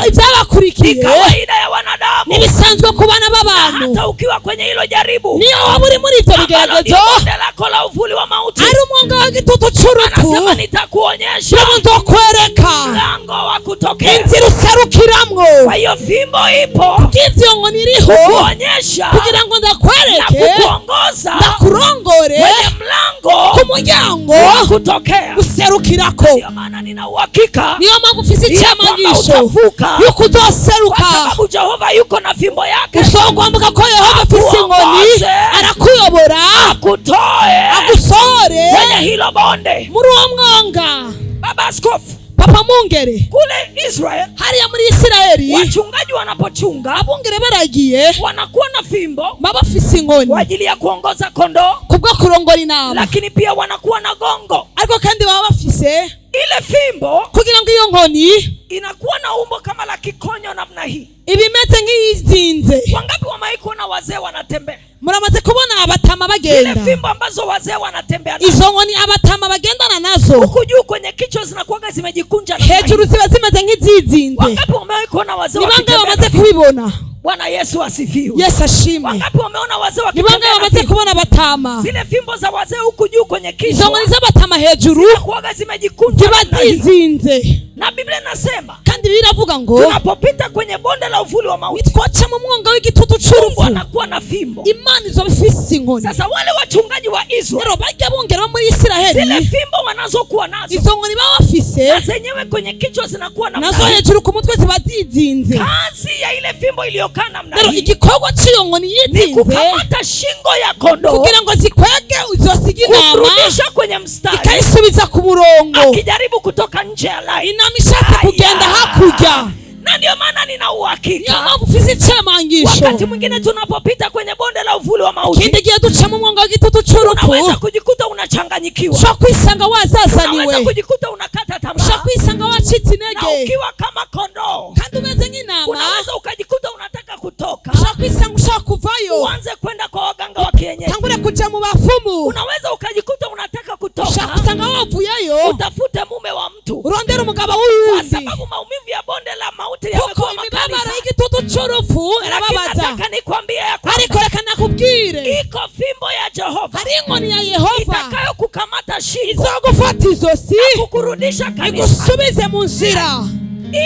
Speaker 2: ibyabakurikiye
Speaker 1: ni kawaida ya wanadamu,
Speaker 2: nibisanzwe ku bana b'abantu.
Speaker 1: hata ukiwa kwenye hilo jaribu,
Speaker 2: niyo waba uri muri ivyo bigeragezo,
Speaker 1: bonde lako la uvuli wa mauti,
Speaker 2: ari umwonga w'igitutu c'urupfu,
Speaker 1: anasema nitakuonyesha
Speaker 2: nzokwereka
Speaker 1: mlango wa kutokea,
Speaker 2: inzira userukiramwo.
Speaker 1: kwa hiyo fimbo ipo
Speaker 2: kubw'ivyo ngo niriho
Speaker 1: kuonyesha,
Speaker 2: kugira ngo ndakwereke,
Speaker 1: na kukuongoza
Speaker 2: ndakurongore
Speaker 1: kwenye mlango
Speaker 2: ku muryango
Speaker 1: wa kutokea.
Speaker 2: userukirako.
Speaker 1: Ndio maana nina uhakika,
Speaker 2: niyo mpamvu ufise icyamangisho
Speaker 1: utavuka,
Speaker 2: yuko uzoseruka,
Speaker 1: kwa sababu Jehova yuko na fimbo yake,
Speaker 2: uzogomboka ko Yehova afise inkoni, arakuyobora,
Speaker 1: akutoe,
Speaker 2: agusore
Speaker 1: kwenye hilo bonde.
Speaker 2: muri uwo mwonga.
Speaker 1: Baba Askofu,
Speaker 2: Papa Mungere,
Speaker 1: kule Israel,
Speaker 2: hariya muri Isirayeli,
Speaker 1: wachungaji wanapochunga,
Speaker 2: abungere baragiye
Speaker 1: wanakuwa na fimbo
Speaker 2: baba afise inkoni
Speaker 1: kwa ajili ya kuongoza kondoo,
Speaker 2: kubwo kurongora inama,
Speaker 1: lakini pia wanakuwa na gongo.
Speaker 2: ariko kandi baba bafise
Speaker 1: Ile fimbo
Speaker 2: kugira ngo iyo nkoni
Speaker 1: inakuwa na umbo kama la kikonyo namna hii,
Speaker 2: ibimeze nk'iyizinze.
Speaker 1: Wangapi wamewahi kuona wazee wanatembea?
Speaker 2: Muramaze kubona abatama
Speaker 1: Zile
Speaker 2: bagenda,
Speaker 1: fimbo ambazo wazee wanatembea nazo,
Speaker 2: izo nkoni abatama bagendana nazo,
Speaker 1: huku juu kwenye kichwa zinakuwa zimejikunja namna hii.
Speaker 2: hejuru ziba zimeze nk'izizinze.
Speaker 1: Wangapi wamewahi kuona wazee
Speaker 2: Ni bangahe
Speaker 1: wakitembea?
Speaker 2: bamaze kubibona?
Speaker 1: Bwana Yesu asifiwe.
Speaker 2: Yesu ashimwe.
Speaker 1: Wangapi wameona wazee
Speaker 2: Ni
Speaker 1: wakitembea?
Speaker 2: bangahe bamaze kubona abatama?
Speaker 1: Zile fimbo za wazee huku juu kwenye
Speaker 2: Izo
Speaker 1: kichwa
Speaker 2: nkoni z'abatama hejuru
Speaker 1: zinakuwa zimejikunja
Speaker 2: ziba
Speaker 1: namna hii.
Speaker 2: zizinze,
Speaker 1: Na Biblia inasema
Speaker 2: kandi biravuga ngo
Speaker 1: tunapopita kwenye bonde la uvuli wa mauti,
Speaker 2: nitwaca mu mwonga w'igitutu
Speaker 1: Mungu
Speaker 2: c'urupfu,
Speaker 1: anakuwa na fimbo.
Speaker 2: Imana izoba ifise inkoni.
Speaker 1: Sasa wale wachungaji wa Israeli,
Speaker 2: Rero bajya bongera muri
Speaker 1: zile
Speaker 2: Isiraheli,
Speaker 1: fimbo wanazokuwa nazo,
Speaker 2: izo nkoni baba bafise
Speaker 1: na zenyewe kwenye kichwa zinakuwa namna
Speaker 2: nazo
Speaker 1: hii.
Speaker 2: hejuru ku mutwe ziba zizinze.
Speaker 1: Kazi ya ile fimbo iliyokaa namna
Speaker 2: Rero
Speaker 1: hii
Speaker 2: igikorwa cy'iyo nkoni
Speaker 1: ni
Speaker 2: yizinze
Speaker 1: kukamata shingo ya kondoo,
Speaker 2: kugira ngo zikwege uzosiga inama,
Speaker 1: kurudisha kwenye mstari,
Speaker 2: ikayisubiza ku murongo,
Speaker 1: akijaribu kutoka nje ya line.
Speaker 2: inama ishatse kugenda hakurya.
Speaker 1: Na ndio maana nina
Speaker 2: Niyo
Speaker 1: uhakika
Speaker 2: mpamvu ufise icyamangisho,
Speaker 1: wakati mwingine tunapopita kwenye bonde la uvuli wa mauti,
Speaker 2: ikindi gihe duca mu mwonga w'igitutu c'urupfu,
Speaker 1: unaweza kujikuta unachanganyikiwa,
Speaker 2: ushobora kwisanga
Speaker 1: unaweza
Speaker 2: wazazaniwe,
Speaker 1: kujikuta unakata
Speaker 2: ushobora
Speaker 1: tamaa,
Speaker 2: kwisanga wacitse
Speaker 1: na
Speaker 2: intege,
Speaker 1: ukiwa kama kondoo
Speaker 2: kandi umeze nk'intama,
Speaker 1: unaweza ukajikuta unataka kutoka,
Speaker 2: ushobora kwisanga ushaka kuvayo,
Speaker 1: uanze kwenda kwa waganga wa kienyeji.
Speaker 2: tangure kuja mu bafumu,
Speaker 1: Unaweza ukajikuta unataka
Speaker 2: ushaka
Speaker 1: kutoka,
Speaker 2: kusanga wavuyeyo,
Speaker 1: utafute mume wa mtu,
Speaker 2: urondera umugabo
Speaker 1: kwa
Speaker 2: w'uwundi,
Speaker 1: sababu maumivu ya bonde la mauti
Speaker 2: kuko
Speaker 1: yamekuwa makali
Speaker 2: imibabaro
Speaker 1: sana.
Speaker 2: y'igitutu c'urupfu
Speaker 1: Lakini
Speaker 2: irababaza.
Speaker 1: nataka nikwambie ya
Speaker 2: Ariko
Speaker 1: kwamba
Speaker 2: reka nakubwire,
Speaker 1: iko fimbo ya Jehova
Speaker 2: hari inkoni ya Yehova
Speaker 1: itakayo kukamata shingo,
Speaker 2: izogufata izosi
Speaker 1: kukurudisha kanisa.
Speaker 2: igusubize mu nzira.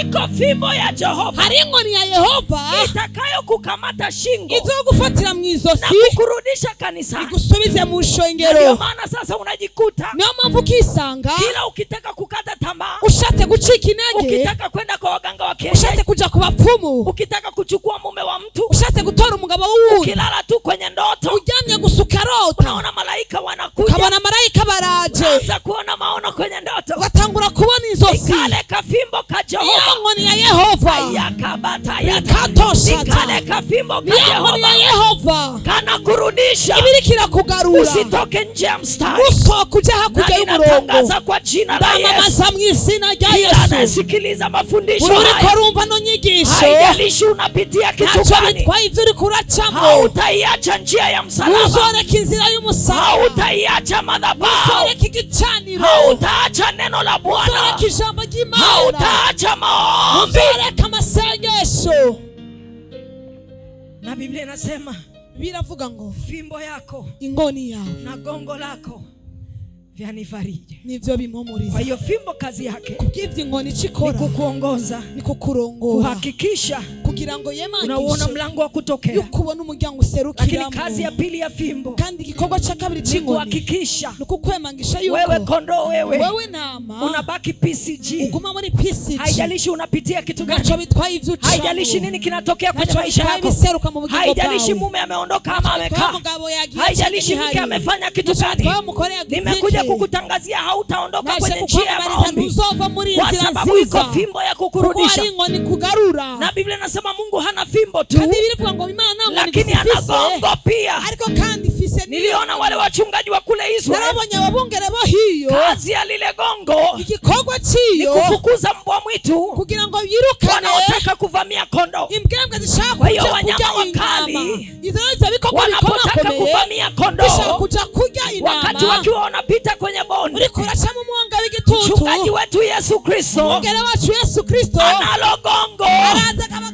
Speaker 1: Iko fimbo ya Jehova
Speaker 2: Hari inkoni ya Yehova
Speaker 1: itakayo kukamata shingo
Speaker 2: izogufatira mu
Speaker 1: na
Speaker 2: izosi
Speaker 1: kukurudisha kanisa.
Speaker 2: igusubize mu
Speaker 1: Ndio
Speaker 2: nshengero.
Speaker 1: maana sasa unajikuta
Speaker 2: Niyo mpamvu ukisanga
Speaker 1: kila ukitaka kukata tamaa,
Speaker 2: ushatse gucika intege,
Speaker 1: ukitaka kwenda kwa waganga wa
Speaker 2: ushatse
Speaker 1: kienyeji,
Speaker 2: kuja ku bapfumu,
Speaker 1: ukitaka kuchukua mume wa mtu,
Speaker 2: ushatse gutora umugabo w'uwundi,
Speaker 1: ukilala tu kwenye ndoto
Speaker 2: uryamye gusuka rota,
Speaker 1: unaona malaika wanakuja,
Speaker 2: ukabona marayika baraje,
Speaker 1: unaanza kuona maono kwenye ndoto,
Speaker 2: ugatangura kubona inzosi.
Speaker 1: kale kafimbo ka
Speaker 2: Niyo
Speaker 1: Jehova
Speaker 2: nkoni ya Yehova,
Speaker 1: yakabata
Speaker 2: Ikatoshata.
Speaker 1: kale kafimbo ka
Speaker 2: niyo nkoni ya
Speaker 1: Jehova
Speaker 2: Yehova
Speaker 1: kana kurudisha,
Speaker 2: ibiriko irakugarura,
Speaker 1: usitoke nje ya mstari.
Speaker 2: usohoka uja
Speaker 1: Na
Speaker 2: hakurya y'umurongo.
Speaker 1: ninatangaza kwa jina la Yesu,
Speaker 2: Ndamamaza mu izina rya
Speaker 1: kila
Speaker 2: Yesu,
Speaker 1: anayesikiliza mafundisho
Speaker 2: uriko
Speaker 1: haya,
Speaker 2: rumva no nyigisho,
Speaker 1: haijalishi unapitia kitu
Speaker 2: ntacyo
Speaker 1: gani,
Speaker 2: bitwaye ivyo uriko uracamo,
Speaker 1: hautaiacha njia ya msalaba,
Speaker 2: uzoreka inzira y'umusaraba,
Speaker 1: hautaiacha madhabahu,
Speaker 2: uzoreka igicaniro,
Speaker 1: hautaacha neno la Bwana,
Speaker 2: uzoreka ijambo ry'Imana,
Speaker 1: hautaacha maombi.
Speaker 2: uzoreka amasengesho.
Speaker 1: Na Biblia inasema
Speaker 2: Biravuga ngo
Speaker 1: fimbo yako
Speaker 2: inkoni yawe
Speaker 1: na gongo lako vyanifariji.
Speaker 2: nivyo bimpumuriza.
Speaker 1: Kwa hiyo fimbo kazi yake
Speaker 2: Kubw'ivyo inkoni
Speaker 1: ni
Speaker 2: icikora
Speaker 1: kukuongoza,
Speaker 2: ni kukurongora,
Speaker 1: kuhakikisha
Speaker 2: kugira ngo
Speaker 1: unaona
Speaker 2: yemangishe
Speaker 1: mlango wa kutokea.
Speaker 2: yuko ubona umuryango
Speaker 1: Lakini
Speaker 2: userukiramo.
Speaker 1: kazi ya pili ya fimbo
Speaker 2: Kandi igikorwa ca kabiri
Speaker 1: ni
Speaker 2: c'inkoni
Speaker 1: kuhakikisha
Speaker 2: ni ukukwemangisha
Speaker 1: wewe
Speaker 2: yuko
Speaker 1: kondoo, wewe
Speaker 2: nama
Speaker 1: unabaki PCG.
Speaker 2: uguma muri PCG.
Speaker 1: Haijalishi unapitia kitu
Speaker 2: Naco
Speaker 1: gani,
Speaker 2: bitwaye ivyo ucamo,
Speaker 1: haijalishi nini kinatokea kwenye
Speaker 2: naco
Speaker 1: maisha
Speaker 2: bitwaye
Speaker 1: yako,
Speaker 2: ibiseruka mu bugingo
Speaker 1: haijalishi
Speaker 2: bwawe,
Speaker 1: mume ameondoka ama
Speaker 2: naco
Speaker 1: amekaa,
Speaker 2: mugabo yagiye,
Speaker 1: haijalishi mke amefanya kitu gani,
Speaker 2: naco umugore yagize
Speaker 1: nimekuja
Speaker 2: iki,
Speaker 1: kukutangazia hautaondoka
Speaker 2: naje
Speaker 1: kwenye njia ya
Speaker 2: kukwambariza
Speaker 1: maombi,
Speaker 2: ntuzova muri
Speaker 1: kwa
Speaker 2: inzira
Speaker 1: sababu iko
Speaker 2: nziza,
Speaker 1: fimbo ya
Speaker 2: kuko
Speaker 1: kukurudisha.
Speaker 2: hari inkoni kugarura.
Speaker 1: Na Biblia inasema inasema Mungu hana fimbo tu, lakini ana gongo pia. Niliona wale wachungaji wa kule Israeli, kazi ya lile gongo ni kufukuza mbwa mwitu wanaotaka kuvamia kondoo. Kwa hiyo wanyama wakali wanapotaka kuvamia kondoo, wakati wakiwa wanapita kwenye bonde, mchungaji wetu Yesu Kristo analo gongo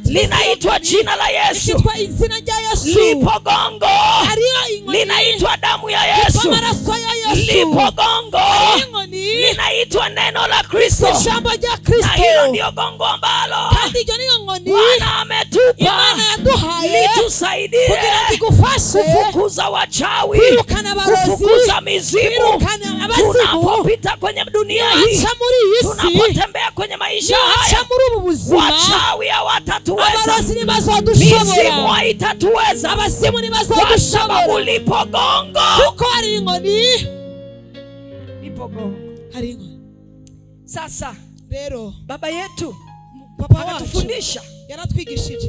Speaker 1: linaitwa jina la Yesu. Lipo gongo linaitwa damu ya Yesu. Lipo gongo linaitwa neno la Kristo. Na hilo ndio gongo ambalo Bwana ametupa litusaidie kufukuza wachawi, kufukuza mizimu. Tunapopita kwenye dunia hii, tunapotembea kwenye maisha haya, wachawi hawatatuweza, mizimu haitatuweza, kwa sababu lipo gongo. Lipo gongo. Sasa baba yetu akatufundisha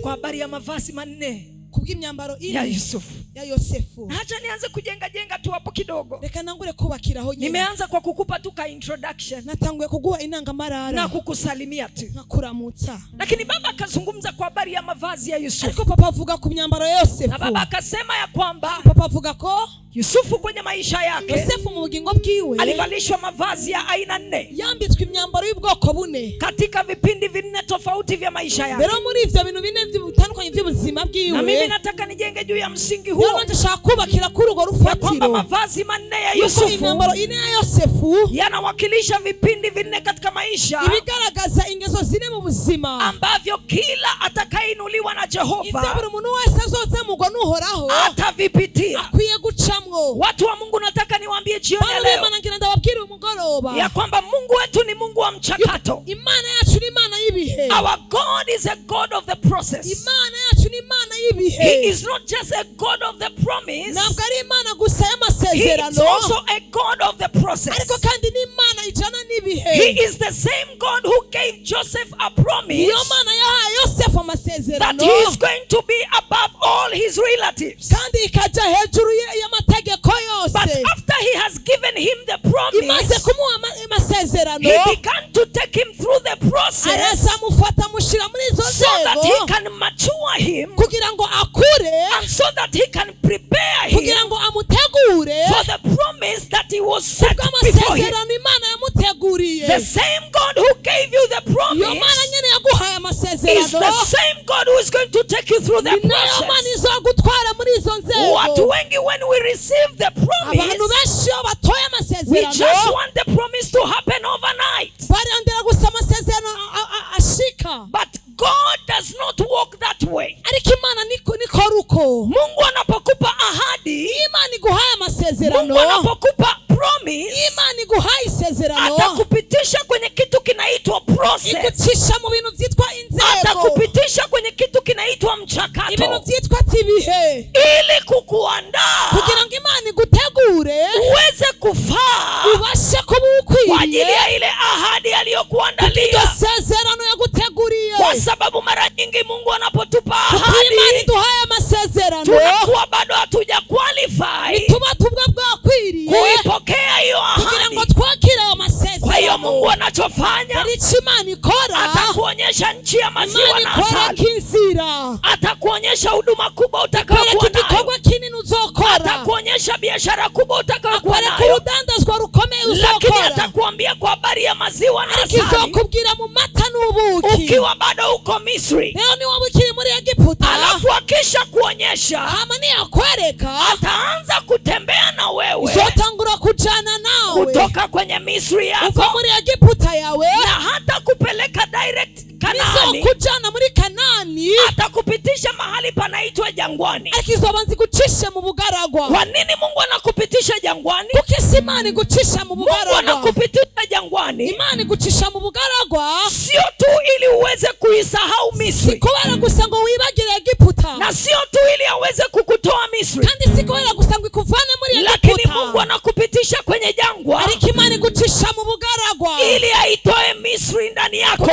Speaker 1: kwa habari ya mavazi manne ya Yusufu. Acha nianze kujenga tu hapo kidogo. Nimeanza kwa kukupa tu ka introduction na kukusalimia tu, lakini baba akazungumza kwa habari ya mavazi ya Yusufu. Na baba akasema ya kwamba Yusufu kwenye maisha yake alivalishwa mavazi ya aina 4 katika vipindi 4 tofauti vya maisha yake. Na mimi nataka nijenge juu ya msingi huo ya kwamba mavazi manne ya Yusufu yanawakilisha vipindi 4 katika maisha ambavyo kila atakainuliwa na Jehova atavipitia. Watu wa Mungu, nataka niwaambie jioni ya leo ya kwamba Mungu wetu ni Mungu wa mchakato. Our God is a God of the process. He is not just a God of the promise, He is also a God of the process. He is the same God who gave Joseph a promise that he is going to be above all his relatives. But after he has given him the promise, he began to take him through the process so that he can mature him and so that he can prepare him for the promise that he was set before him. The same God who gave you the promise is the same God who is going to take you through the process. Watu wengi, when we receive the promise, we just want the promise to happen overnight. But God does not walk that way. Mungu anapokupa ahadi, Mungu anapokupa promise, atakupitisha kwenye kitu kinaitwa process. Atakupitisha kwenye kitu kinaitwa mchakato, ili kukuandaa uweze kufaa kwa ajili ya ile ahadi aliyokuandalia. Kwa sababu mara nyingi Mungu anapotupa ahadi, tunakuwa bado hatuja qualify kuipokea hiyo ahadi. Kwa hiyo Mungu anachofanya, atakuonyesha nchi ya maziwa na asali, atakuonyesha huduma kubwa utakayokuwa nayo, atakuonyesha biashara kubwa utakayokuwa nayo, lakini atakuambia kwa habari ya maziwa na asali ukiwa bado uko Misri. Alafu akisha kuonyesha, ataanza kutembea na wewe kutoka kwenye Misri yako na hata kupeleka direct Kanaani. Atakupitisha mahali panaitwa jangwani. Kwa nini Mungu anakupitisha jangwani? Mungu anakupitisha jangwani sio tu ili uweze kuisahau Misri, na sio tu ili aweze kukutoa Misri, lakini Mungu anakupitisha kwenye jangwa ili aitoe Misri ndani yako.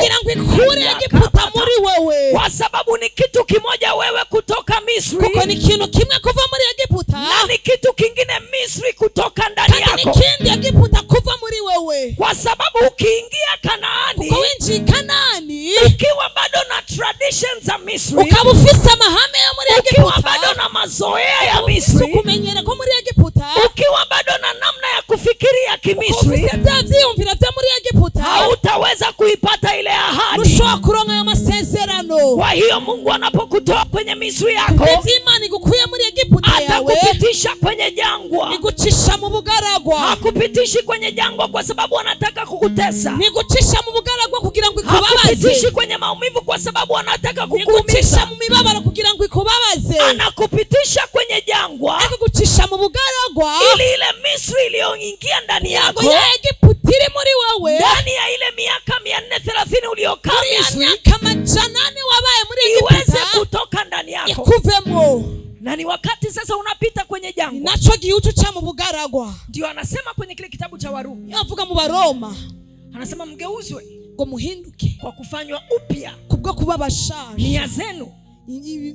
Speaker 1: kwa sababu ni kitu kimoja wewe kutoka Misri,
Speaker 2: kuko ni kintu kimwe kuva muri Egiputa,
Speaker 1: na ni kitu kingine Misri kutoka ndani yako,
Speaker 2: kandi ni kindi Egiputa kuva muri wewe.
Speaker 1: Kwa sababu ukiingia Kanaani,
Speaker 2: kuko winji Kanaani
Speaker 1: ukiwa bado na traditions za Misri,
Speaker 2: ukaba ufise amahame yo muri Egiputa,
Speaker 1: ukiwa bado na mazoea ya Misri,
Speaker 2: kumenyera ko muri Egiputa,
Speaker 1: ukiwa bado na namna ya kufikiria Kimisri,
Speaker 2: vyumvira vya muri Egiputa,
Speaker 1: hautaweza kuipata ile ahadi.
Speaker 2: Nushobora kuronka ayo masezerano.
Speaker 1: Kwa hiyo Mungu anapokutoa kwenye Misri yako,
Speaker 2: Imana igukuye muri Egiputa yawe,
Speaker 1: atakupitisha kwenye jangwa,
Speaker 2: igucisha mu bugaragwa.
Speaker 1: Hakupitishi kwenye jangwa kwa sababu anataka kukutesa,
Speaker 2: nigucisha mu bugaragwa kugira ngo ikubabaze.
Speaker 1: Hakupitishi kwenye maumivu kwa sababu anataka kukuumiza,
Speaker 2: nigucisha mu mibabaro kugira ngo ikubabaze.
Speaker 1: Anakupitisha kwenye jangwa,
Speaker 2: akugucisha mu bugaragwa,
Speaker 1: ili ile Misri iliyoingia ndani yako,
Speaker 2: ya Egiputa iri muri wewe,
Speaker 1: ndani ya ile miaka 430 uliyokaa Misri,
Speaker 2: kama janani wabaye muri Egiputa,
Speaker 1: iweze kutoka ndani yako,
Speaker 2: ikuvemo.
Speaker 1: Na ni wakati sasa unapita kwenye jangwa,
Speaker 2: nacho gihutu cha mu bugaragwa.
Speaker 1: Ndio anasema kwenye kile kitabu cha Warumi,
Speaker 2: yavuga mu Baroma,
Speaker 1: anasema mgeuzwe
Speaker 2: ngo muhinduke
Speaker 1: kwa kufanywa upya
Speaker 2: kubwo kuba bashaje
Speaker 1: nia zenu,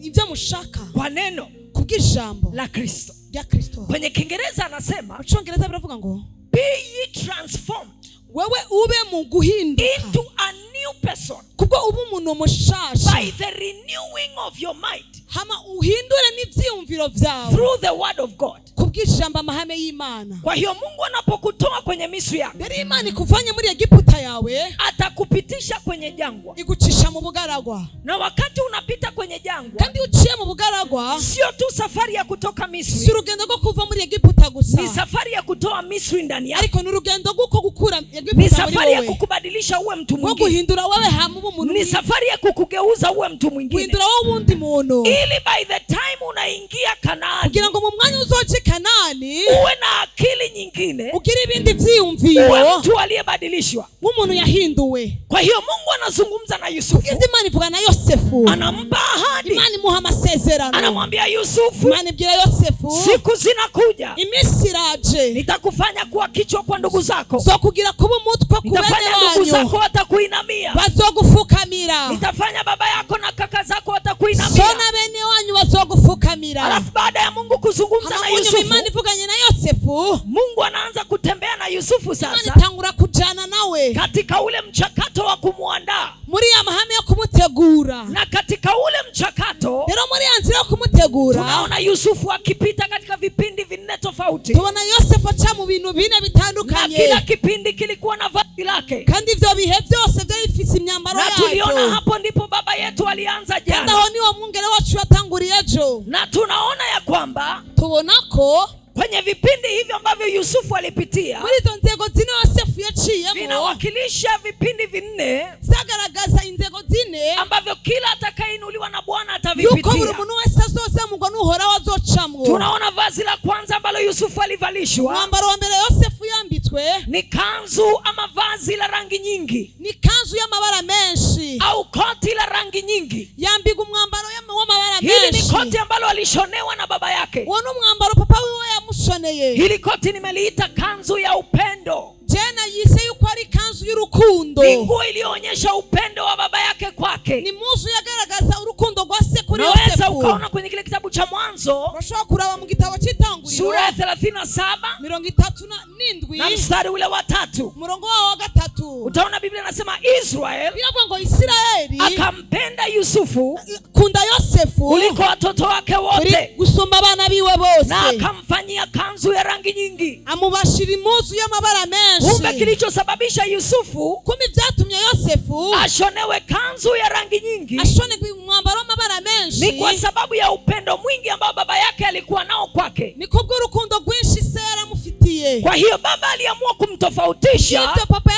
Speaker 2: ibyo mushaka
Speaker 1: kwa neno
Speaker 2: kubw'ijambo
Speaker 1: la Kristo.
Speaker 2: ya Kristo.
Speaker 1: Kwenye Kiingereza anasema,
Speaker 2: Cyongereza biravuga ngo
Speaker 1: be ye transformed,
Speaker 2: wewe ube mu guhinduka
Speaker 1: into a new person,
Speaker 2: kubwo ubu umuntu mushasha,
Speaker 1: by the renewing of your mind,
Speaker 2: hama uhindure n'ivyiyumviro vyawe
Speaker 1: through the word of God,
Speaker 2: kubw'ijambo amahame y'Imana.
Speaker 1: Kwa hiyo Mungu anapokutoa kwenye Misri yako,
Speaker 2: Beri Imana ikuvanye muri Egiputa yawe,
Speaker 1: atakupitisha kwenye jangwa,
Speaker 2: igucisha mu bugaragwa.
Speaker 1: Na wakati unapita kwenye jangwa,
Speaker 2: kandi uciye mu bugaragwa,
Speaker 1: sio tu safari ya kutoka Misri,
Speaker 2: si urugendo rwo kuva muri Egiputa gusa,
Speaker 1: ni safari ya kutoa Misri ndani yako,
Speaker 2: ariko ni urugendo rwo gukura Egiputa
Speaker 1: ni safari ya kukubadilisha uwe mtu mwingine,
Speaker 2: guhindura wewe hamu umuntu,
Speaker 1: ni safari ya kukugeuza uwe mtu mwingine,
Speaker 2: guhindura wewe undi muntu,
Speaker 1: ili by the time unaingia Kanaani,
Speaker 2: kugira ngo mu mwanya uzoje Kanaani
Speaker 1: uwe na akili nyingine,
Speaker 2: ugira ibindi vyiyumviro,
Speaker 1: uwe mtu aliyebadilishwa,
Speaker 2: umuntu yahinduwe.
Speaker 1: Kwa hiyo Mungu anazungumza na Yusufu,
Speaker 2: Imana ivuga na Yosefu,
Speaker 1: anampa ahadi,
Speaker 2: Imana imuha amasezerano,
Speaker 1: anamwambia Yusufu,
Speaker 2: Imana ibwira Yosefu,
Speaker 1: siku zinakuja,
Speaker 2: iminsi iraje,
Speaker 1: nitakufanya kuwa kichwa kwa ndugu zako,
Speaker 2: zo kugira kuba umutwe ku bene
Speaker 1: wanyu, ndugu zako watakuinamia,
Speaker 2: bazogufukamira,
Speaker 1: nitafanya baba yako na kaka zako watakuinamia,
Speaker 2: so na bene wanyu bazogufukamira.
Speaker 1: Alafu baada ya Mungu kuzungumza na Yusufu,
Speaker 2: Imana ivuganye na Yosefu,
Speaker 1: Mungu anaanza kutembea na Yusufu sasa,
Speaker 2: Imana itangura kujana nawe
Speaker 1: katika ule mchakato wa kumuandaa,
Speaker 2: muri ya mahame yo kumutegura,
Speaker 1: na katika ule mchakato,
Speaker 2: rero muri ya nzira yo kumutegura,
Speaker 1: tunaona Yusufu akipita katika vipindi 4 tofauti.
Speaker 2: Tubona Yosefu aca mu bintu 4 bitandukanye,
Speaker 1: na kila kipindi kilikuwa na vazi lake,
Speaker 2: kandi ivyo bihe byose byari bifise imyambaro
Speaker 1: yayo, na tuliona hapo ndipo baba yetu alianza jana,
Speaker 2: kandi aho niwo mwungere wacu yatanguriye ejo,
Speaker 1: na tunaona ya kwamba
Speaker 2: tubonako
Speaker 1: kwenye vipindi hivyo ambavyo Yusufu alipitia,
Speaker 2: muri izo nzego zine Yosefu yaciyemo,
Speaker 1: vinawakilisha vipindi 4
Speaker 2: zagaragaza inzego zine
Speaker 1: ambavyo kila atakayeinuliwa na Bwana atavipitia,
Speaker 2: yuko buri muntu wese azozamurwa n'uhoraho azocamwo.
Speaker 1: Tunaona vazi la kwanza ambalo Yusufu alivalishwa,
Speaker 2: mwambaro wa mbere Yosefu yambitswe
Speaker 1: ni kanzu ama vazi la rangi nyingi,
Speaker 2: ni kanzu y'amabara menshi,
Speaker 1: au koti la rangi nyingi,
Speaker 2: yambigwa umwambaro w'amabara menshi.
Speaker 1: Hili ni koti ambalo alishonewa na baba yake,
Speaker 2: wono umwambaro papa wiwe yamushoneye.
Speaker 1: Hili koti nimeliita kanzu ya upendo,
Speaker 2: jena yise yuko ari kanzu y'urukundo,
Speaker 1: ni nguo iliyoonyesha upendo wa baba yake kwake,
Speaker 2: ni muzu yagaragaza urukundo rwa se kuri
Speaker 1: Yosefu.
Speaker 2: Yosefu
Speaker 1: Ukaona kwenye kile kitabu cha Mwanzo,
Speaker 2: bashobora kuraba mu gitabo cy'itanguriro
Speaker 1: sura ya 37
Speaker 2: 37
Speaker 1: na mstari ule wa 3,
Speaker 2: murongo wa 3,
Speaker 1: utaona Biblia inasema Israeli,
Speaker 2: biravuga ngo Israeli
Speaker 1: akampenda Yusufu
Speaker 2: kunda Yosefu
Speaker 1: kuliko watoto wake wote,
Speaker 2: gusumba abana biwe bose,
Speaker 1: na akamfanyia kanzu ya rangi nyingi,
Speaker 2: amubashira imuzu y'amabara menshi.
Speaker 1: Kumbe kilichosababisha Yusufu
Speaker 2: vyatumye Yosefu
Speaker 1: ashonewe kanzu ya rangi nyingi,
Speaker 2: ashonegwe umwambaro w'amabara menshi,
Speaker 1: ni kwa sababu ya upendo mwingi ambao baba yake alikuwa nao kwake,
Speaker 2: ni kubwo urukundo rwinshi se yaramufitiye.
Speaker 1: Kwa hiyo baba aliamua kumtofautisha,
Speaker 2: hivyo papa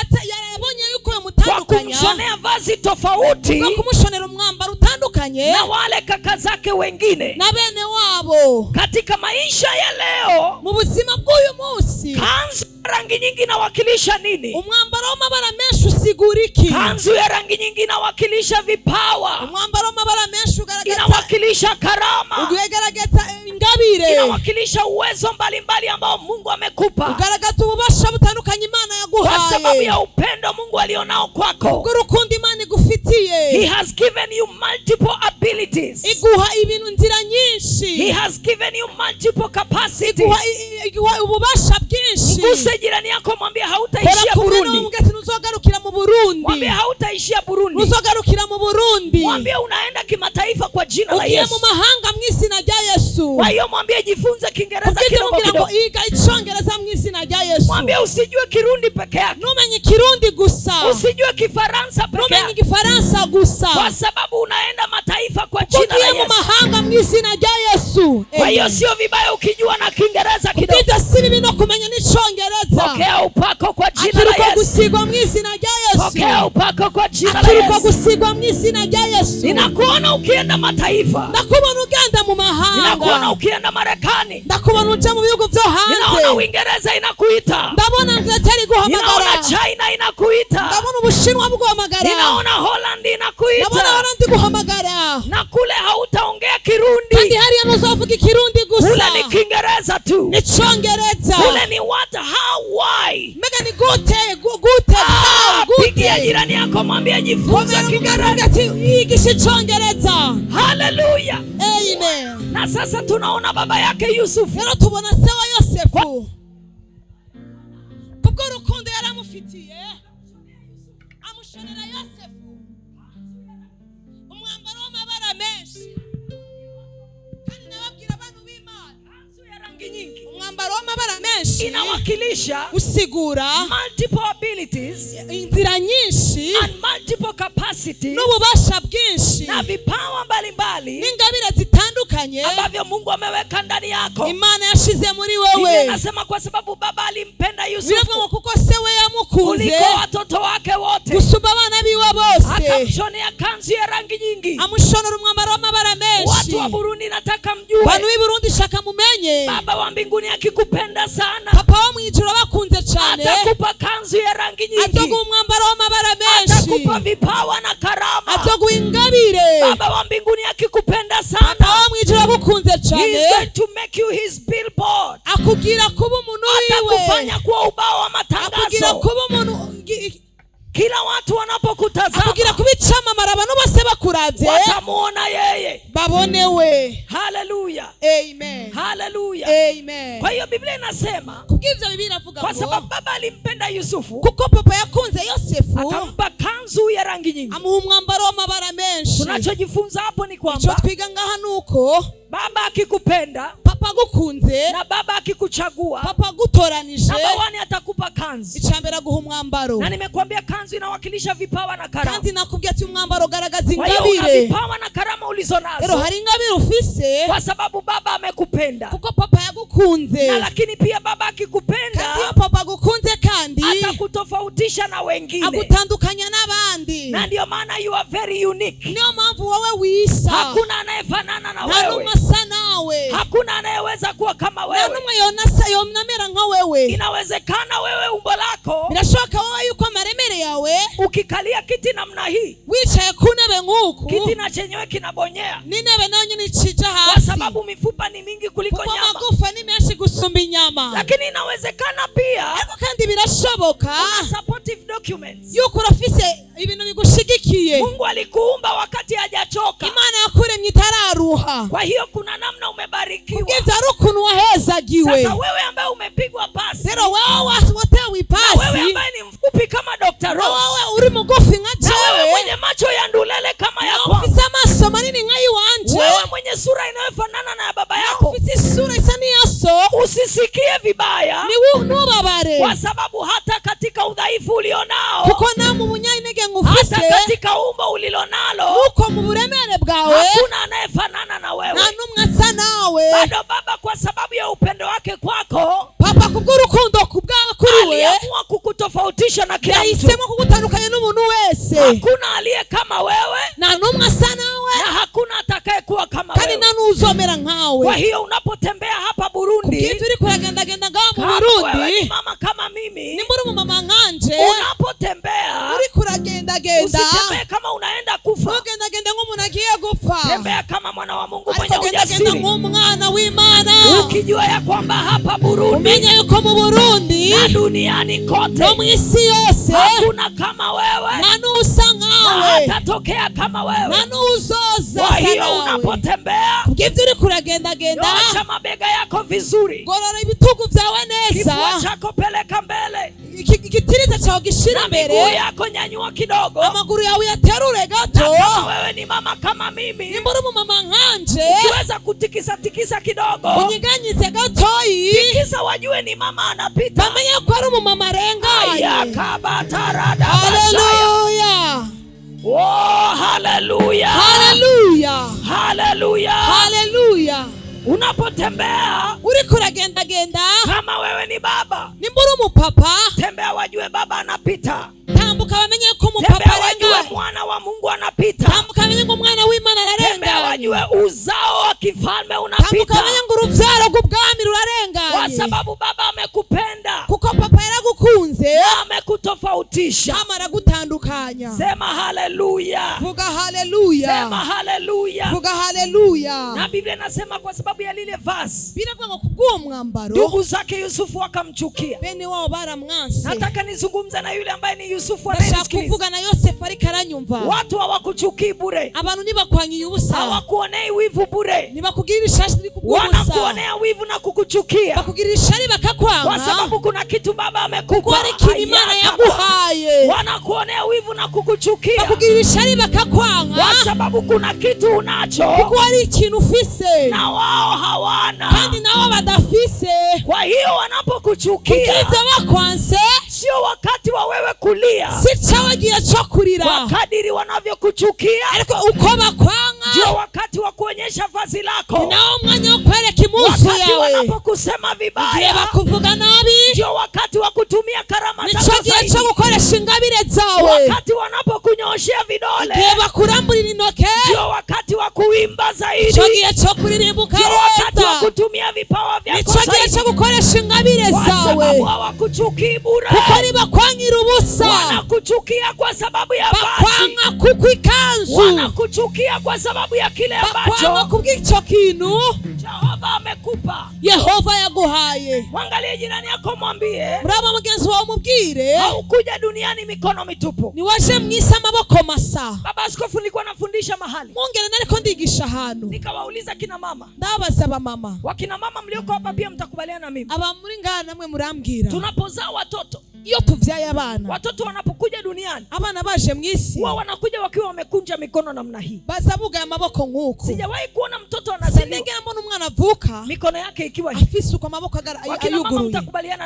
Speaker 2: yabonye yuko yamutandukanya,
Speaker 1: kwa kumshonea vazi tofauti,
Speaker 2: kwa kumushonera umwambaro utandukanye
Speaker 1: na wale kaka zake wengine
Speaker 2: na bene wabo.
Speaker 1: Katika maisha ya leo,
Speaker 2: mu buzima bw'uyu munsi,
Speaker 1: kanzu ya rangi nyingi inawakilisha nini?
Speaker 2: Umwambaro w'amabara menshi usigura iki?
Speaker 1: Kanzu ya rangi nyingi inawakilisha vipawa,
Speaker 2: umwambaro w'amabara menshi ugaragaza
Speaker 1: inawakilisha karama,
Speaker 2: ugaragaza ingabi ingabire,
Speaker 1: inawakilisha uwezo mbalimbali ambao Mungu amekupa,
Speaker 2: ugaragaza ububasha butandukanye Imana yaguhaye,
Speaker 1: kwa sababu ya upendo Mungu alionao kwako.
Speaker 2: urukundo Imana igufitiye.
Speaker 1: He has given you multiple abilities.
Speaker 2: Iguha ibintu nzira nyinshi.
Speaker 1: He has given you multiple capacities.
Speaker 2: Iguha ububasha bwinshi.
Speaker 1: Nguse jirani yako, mwambie hautaishia Burundi.
Speaker 2: Uzogarukira mu Burundi.
Speaker 1: Mwambie hautaishia Burundi.
Speaker 2: Uzogarukira mu Burundi.
Speaker 1: Mwambie unaenda kimataifa kwa jina la Yesu.
Speaker 2: Ugiye mu mahanga mu izina rya Yesu.
Speaker 1: Kwa hiyo mwambie jifunze Kiingereza kidogo.
Speaker 2: Iga Icyongereza mu izina rya Yesu.
Speaker 1: Mwambie usijue Kirundi peke yake.
Speaker 2: Numenye Kirundi gusa.
Speaker 1: Usijue Kifaransa peke yake.
Speaker 2: Numenye Kifaransa gusa.
Speaker 1: Kwa sababu unaenda mataifa kwa jina la Yesu.
Speaker 2: Ugiye mu mahanga mu izina rya Yesu.
Speaker 1: Kwa hiyo sio vibaya ukijua na Kiingereza kidogo.
Speaker 2: Ukijua si bibi no kumenya n'Icyongereza.
Speaker 1: Pokea upako kwa jina la Yesu.
Speaker 2: Akiruka gusigwa mu izina rya Yesu.
Speaker 1: Pokea upako kwa jina la Yesu.
Speaker 2: Akiruka gusigwa mu izina rya Yesu.
Speaker 1: Ninakuona ukienda mataifa.
Speaker 2: Ndakubona ugenda mu mahanga.
Speaker 1: Ninakuona ukienda Marekani.
Speaker 2: Ndakubona uja mu bihugu byo hanze.
Speaker 1: Ninaona Uingereza inakuita.
Speaker 2: Ndabona Angleterre guhamagara.
Speaker 1: Ninaona China inakuita.
Speaker 2: Ndabona Ubushinwa buguhamagara.
Speaker 1: Ninaona Holland inakuita.
Speaker 2: Ndabona Holland guhamagara.
Speaker 1: Na kule hautaongea Kirundi.
Speaker 2: Kandi hariya ntuzovuga Kirundi gusa.
Speaker 1: Kule ni Kiingereza tu.
Speaker 2: Ni Cyongereza.
Speaker 1: Kule ni what, how, why.
Speaker 2: Mega ni gute, how, gute.
Speaker 1: Pigia jirani yako, mwambie jifunze Kiingereza.
Speaker 2: Yigishe Cyongereza.
Speaker 1: Hallelujah.
Speaker 2: Amen.
Speaker 1: Na sasa tunaona baba yake Yusufu.
Speaker 2: Rero tubona se wa Yosefu. Kubwo rukundo yaramufitiye. Amushorera Yosefu umwambaro w'amabara menshi. Kandi nababwira abantu b'Imana, kanzu ya rangi nyingi, umwambaro w'amabara menshi
Speaker 1: inawakilisha
Speaker 2: usigura
Speaker 1: multiple abilities,
Speaker 2: inzira nyinshi
Speaker 1: and multiple capacities,
Speaker 2: n'ububasha bwinshi
Speaker 1: na vipawa mbalimbali
Speaker 2: n'ingabire zitandukanye
Speaker 1: ambavyo Mungu ameweka ndani yako.
Speaker 2: Imana yashize muri
Speaker 1: Biblia
Speaker 2: wewe.
Speaker 1: inasema kwa sababu baba alimpenda Yusufu
Speaker 2: Biravuga kuko se we yamukunze
Speaker 1: kuliko watoto wake wote,
Speaker 2: gusumba abana biwe bose,
Speaker 1: akamshonea kanzu ya rangi nyingi.
Speaker 2: amushonera umwambaro w'amabara menshi.
Speaker 1: Watu wa Burundi nataka mjue,
Speaker 2: bantu b'i Burundi shaka mumenye,
Speaker 1: baba wa mbinguni akikupenda sana,
Speaker 2: papa wo mwijuru bakunze cyane,
Speaker 1: atakupa kanzu ya rangi nyingi,
Speaker 2: ataguha umwambaro w'amabara menshi,
Speaker 1: atakupa vipawa na karama,
Speaker 2: ataguha ingabire.
Speaker 1: Baba wa mbinguni akikupenda sana,
Speaker 2: papa wo mwijuru bakunze cyane,
Speaker 1: he is going to make you his billboard.
Speaker 2: akugira kuba umuntu wiwe,
Speaker 1: atakufanya kuwa ubao wa matangazo,
Speaker 2: akugira kuba umuntu
Speaker 1: kila watu wanapokutazama,
Speaker 2: akugira kuba icyamamare, abantu bose bakuravye
Speaker 1: watamuona yeye,
Speaker 2: babonewe.
Speaker 1: Hallelujah.
Speaker 2: Amen.
Speaker 1: Hallelujah.
Speaker 2: Amen.
Speaker 1: Kwa hiyo Biblia inasema
Speaker 2: kubw'ivyo Biblia inavuga
Speaker 1: kwa
Speaker 2: ngo
Speaker 1: sababu baba alimpenda Yusufu,
Speaker 2: kuko papa yakunze Yosefu,
Speaker 1: akampa kanzu ya rangi nyingi,
Speaker 2: amuha umwambaro w'amabara menshi.
Speaker 1: Tunachojifunza hapo ni
Speaker 2: Ico
Speaker 1: kwamba
Speaker 2: twiga ngaha nuko
Speaker 1: baba akikupenda,
Speaker 2: papa agukunze,
Speaker 1: na baba akikuchagua,
Speaker 2: papa agutoranije,
Speaker 1: namba wani atakupa kanzu.
Speaker 2: icambere aguha umwambaro.
Speaker 1: Na nimekuambia kanzu inawakilisha vipawa na karama.
Speaker 2: Kandi nakubwiye ati umwambaro ugaragaza
Speaker 1: Kwa hiyo una
Speaker 2: ingabire.
Speaker 1: vipawa na karama ulizonazo.
Speaker 2: Rero hari ingabire ufise
Speaker 1: Kwa sababu baba amekupenda.
Speaker 2: kuko papa yagukunze.
Speaker 1: Na lakini pia baba akikupenda,
Speaker 2: Kandi iyo papa agukunze kandi
Speaker 1: atakutofautisha na wengine,
Speaker 2: agutandukanya n'abandi.
Speaker 1: na ndio maana you are very unique.
Speaker 2: Niyo mpamvu wowe wisa,
Speaker 1: Hakuna anayefanana na
Speaker 2: nta
Speaker 1: wewe,
Speaker 2: n'umwe asa nawe,
Speaker 1: hakuna anayeweza kuwa kama
Speaker 2: nta
Speaker 1: wewe.
Speaker 2: n'umwe yonamera nka wewe.
Speaker 1: Inawezekana wewe umbo lako,
Speaker 2: Birashoboka wowe yuko amaremere yawe
Speaker 1: ukikalia kiti namna hii,
Speaker 2: wicaye ku ntebe nk'uku,
Speaker 1: kiti na chenyewe kinabonyea,
Speaker 2: n'intebe nayo nyine icija
Speaker 1: kwa
Speaker 2: hasi,
Speaker 1: sababu mifupa ni mingi kuliko
Speaker 2: kuko
Speaker 1: nyama.
Speaker 2: amagufa ni menshi gusumba inyama.
Speaker 1: Lakini inawezekana pia
Speaker 2: Ariko kandi birashoboka
Speaker 1: supportive documents.
Speaker 2: yuko urafise ibintu bigushigikiye.
Speaker 1: Mungu alikuumba wakati hajachoka,
Speaker 2: Imana yakuremye itararuha,
Speaker 1: kwa hiyo kuna namna umebarikiwa.
Speaker 2: kubwiza ari ukuntu wahezagiwe.
Speaker 1: Sasa wewe ambaye umepigwa pasi,
Speaker 2: Rero wewe watewe
Speaker 1: na wewe
Speaker 2: ipasi,
Speaker 1: ambaye ni mfupi kama Dr.
Speaker 2: na
Speaker 1: Rose,
Speaker 2: wewe uri mugufi nka
Speaker 1: na wewe
Speaker 2: jewe,
Speaker 1: mwenye macho ya ndulele kama ya
Speaker 2: na
Speaker 1: kwangu,
Speaker 2: ufise amaso manini nk'ayiwanje,
Speaker 1: wewe mwenye sura inayofanana na ya baba yako,
Speaker 2: ufise isura isa n'iyaso,
Speaker 1: usisikie vibaya,
Speaker 2: ntubabare,
Speaker 1: kwa sababu hata katika udhaifu ulionao,
Speaker 2: kuko namwe umunyantege ngufise,
Speaker 1: hata katika umbo ulilonalo,
Speaker 2: nuko mu buremere bwawe
Speaker 1: hakuna anayefanana na wewe.
Speaker 2: nta n'umwe asa nawe.
Speaker 1: Bado baba kwa sababu ya upendo wake kwako,
Speaker 2: Papa kubw'urukundo kubwawe kuri we
Speaker 1: aliamua kukutofautisha na kila mtu.
Speaker 2: yahisemo kugutandukanya n'umuntu wese.
Speaker 1: Hakuna aliye kama wewe,
Speaker 2: nta n'umwe asa nawe,
Speaker 1: na hakuna atakayekuwa kama
Speaker 2: kandi
Speaker 1: wewe.
Speaker 2: nta n'uzomera nkawe.
Speaker 1: Kwa hiyo unapotembea hapa Burundi,
Speaker 2: Kubw'ibyo uri kuragendagenda ngaho mu
Speaker 1: kama wewe ni
Speaker 2: Burundi,
Speaker 1: mama kama mimi,
Speaker 2: nimba uri umumama nkanje,
Speaker 1: unapotembea
Speaker 2: uri kuragendagenda
Speaker 1: usitembee kama unaenda kufa.
Speaker 2: ntugendagende umuntu agiye gupfa.
Speaker 1: Tembea kama mwana wa Mungu mwenye ujasiri.
Speaker 2: Nk'umwana w'Imana.
Speaker 1: Ukijua ya kwamba hapa Burundi,
Speaker 2: umenye yuko mu Burundi
Speaker 1: na duniani kote,
Speaker 2: no mw'isi yose,
Speaker 1: hakuna kama wewe,
Speaker 2: nta n'usa nkawe,
Speaker 1: hatatokea kama wewe,
Speaker 2: nta n'uzoza.
Speaker 1: Kwa hiyo unapotembea,
Speaker 2: kubw'ivyo uriko uragendagenda,
Speaker 1: nyosha mabega yako vizuri,
Speaker 2: gorora ibitugu vyawe neza,
Speaker 1: kifua chako peleka mbele,
Speaker 2: igitiriza cyawe gishira mbere,
Speaker 1: miguu yako nyanyua kidogo,
Speaker 2: amaguru yawe yaterure gato.
Speaker 1: Kama wewe ni mama kama mimi,
Speaker 2: nimbura umumama nkanje,
Speaker 1: ukiweza kutikisa tikisa kidogo,
Speaker 2: unyiganyize gatoyi,
Speaker 1: tikisa wajue ni mama anapita,
Speaker 2: bamenye ko ari umumama arengaye.
Speaker 1: Haleluya. Oh, haleluya.
Speaker 2: Haleluya.
Speaker 1: Haleluya.
Speaker 2: Haleluya.
Speaker 1: Unapotembea
Speaker 2: uriko uragendagenda,
Speaker 1: kama wewe ni baba,
Speaker 2: nimbura umupapa,
Speaker 1: tembea wajue baba anapita.
Speaker 2: Tambuka bamenye ko umupapa
Speaker 1: wajue mwana wa Mungu anapita.
Speaker 2: Tambuka bamenye ko umwana w'Imana ararenga.
Speaker 1: Tembea wajue uzao wa kifalme unapita.
Speaker 2: Tambuka bamenye ngo uruvyaro rw'ubwami rurarenga.
Speaker 1: Kwa sababu baba amekupenda,
Speaker 2: kuko papa yaragukunze,
Speaker 1: amekutofautisha,
Speaker 2: kama aragutandukanya.
Speaker 1: Sema haleluya.
Speaker 2: Vuga haleluya.
Speaker 1: Sema haleluya.
Speaker 2: Vuga haleluya.
Speaker 1: Na Biblia inasema kwa sababu ya lile vazi,
Speaker 2: biravuga ngo kubwo mwambaro,
Speaker 1: ndugu zake Yusufu wakamchukia.
Speaker 2: Bene wao baramwanse.
Speaker 1: Nataka nizungumza na yule ambaye ni Yusufu anayesikiliza.
Speaker 2: Kuvuga na Yosefu ariko aranyumva.
Speaker 1: Watu hawakuchukii bure.
Speaker 2: Abantu ntibakwanyiye ubusa.
Speaker 1: Hawakuonei wivu bure.
Speaker 2: Ntibakugirira ishari kubw'ubusa.
Speaker 1: Wanakuonea wivu na kukuchukia.
Speaker 2: Bakugirira ishari bakakwanga.
Speaker 1: Kwa sababu kuna kitu baba amekupa.
Speaker 2: Kwa kitu Imana yaguhaye.
Speaker 1: Wanakuonea wivu na kukuchukia.
Speaker 2: Bakugirira ishari bakakwanga.
Speaker 1: Kwa sababu kuna kitu unacho.
Speaker 2: Kuko ari ikintu ufise.
Speaker 1: Na wao hawana.
Speaker 2: Kandi nao badafise.
Speaker 1: Kwa hiyo wanapokuchukia,
Speaker 2: bakwanse,
Speaker 1: sio wakati wa wewe kulia.
Speaker 2: Si cyawe gihe cyo kurira.
Speaker 1: Kwa kadiri wanavyokuchukia,
Speaker 2: ariko uko bakwanga,
Speaker 1: ndio wakati wa kuonyesha vazi lako.
Speaker 2: nao umwanya wo kwereka imuzu yawe.
Speaker 1: Wakati wanapokusema vibaya,
Speaker 2: bakuvuga nabi,
Speaker 1: ndio wakati wa kutumia karama zako zaidi.
Speaker 2: Nico gihe cyo gukoresha ingabire zawe.
Speaker 1: Wakati wanapokunyoshia vidole,
Speaker 2: igihe bakuramburira intoke,
Speaker 1: ndio wakati wa kuimba zaidi.
Speaker 2: Nico gihe cyo kuririmba ukareza.
Speaker 1: Ndio wakati wa kutumia vipawa vyako zaidi.
Speaker 2: Nico gihe cyo gukoresha ingabire zawe.
Speaker 1: Kwa sababu hawakuchukii bure.
Speaker 2: Kuko nibakwangira ubusa.
Speaker 1: Wanakuchukia kwa sababu ya vazi.
Speaker 2: Bakwanga kuko ikanzu.
Speaker 1: Wanakuchukia kwa sababu ya kile ambacho
Speaker 2: bakwanga kubw'icyo kintu
Speaker 1: Jehova amekupa.
Speaker 2: Yehova yaguhaye.
Speaker 1: Mwangalie jirani yako mwambie,
Speaker 2: muraba mugenzi wawe mubwire,
Speaker 1: haukuja duniani mikono mitupu.
Speaker 2: Ni waje mwisi amaboko masa.
Speaker 1: Baba askofu nilikuwa nafundisha mahali.
Speaker 2: Mwongere nariko ndigisha ahantu.
Speaker 1: Nikawauliza kina mama.
Speaker 2: Ndabaza mama.
Speaker 1: Wakina mama mlioko hapa pia mtakubaliana na mimi.
Speaker 2: Aba muri ngana namwe murambwira.
Speaker 1: Tunapozaa watoto,
Speaker 2: iyo tuvyaye abana,
Speaker 1: watoto wanapokuja duniani,
Speaker 2: abana baje mwisi,
Speaker 1: wao wanakuja wakiwa wamekunja mikono namna hii.
Speaker 2: Bazabuga amaboko nk'uko.
Speaker 1: Sijawahi kuona mtoto anazaliwa,
Speaker 2: sinigera mbona umwana avuka
Speaker 1: mikono yake ikiwa hivi.
Speaker 2: Afise uko amaboko ayuguruye.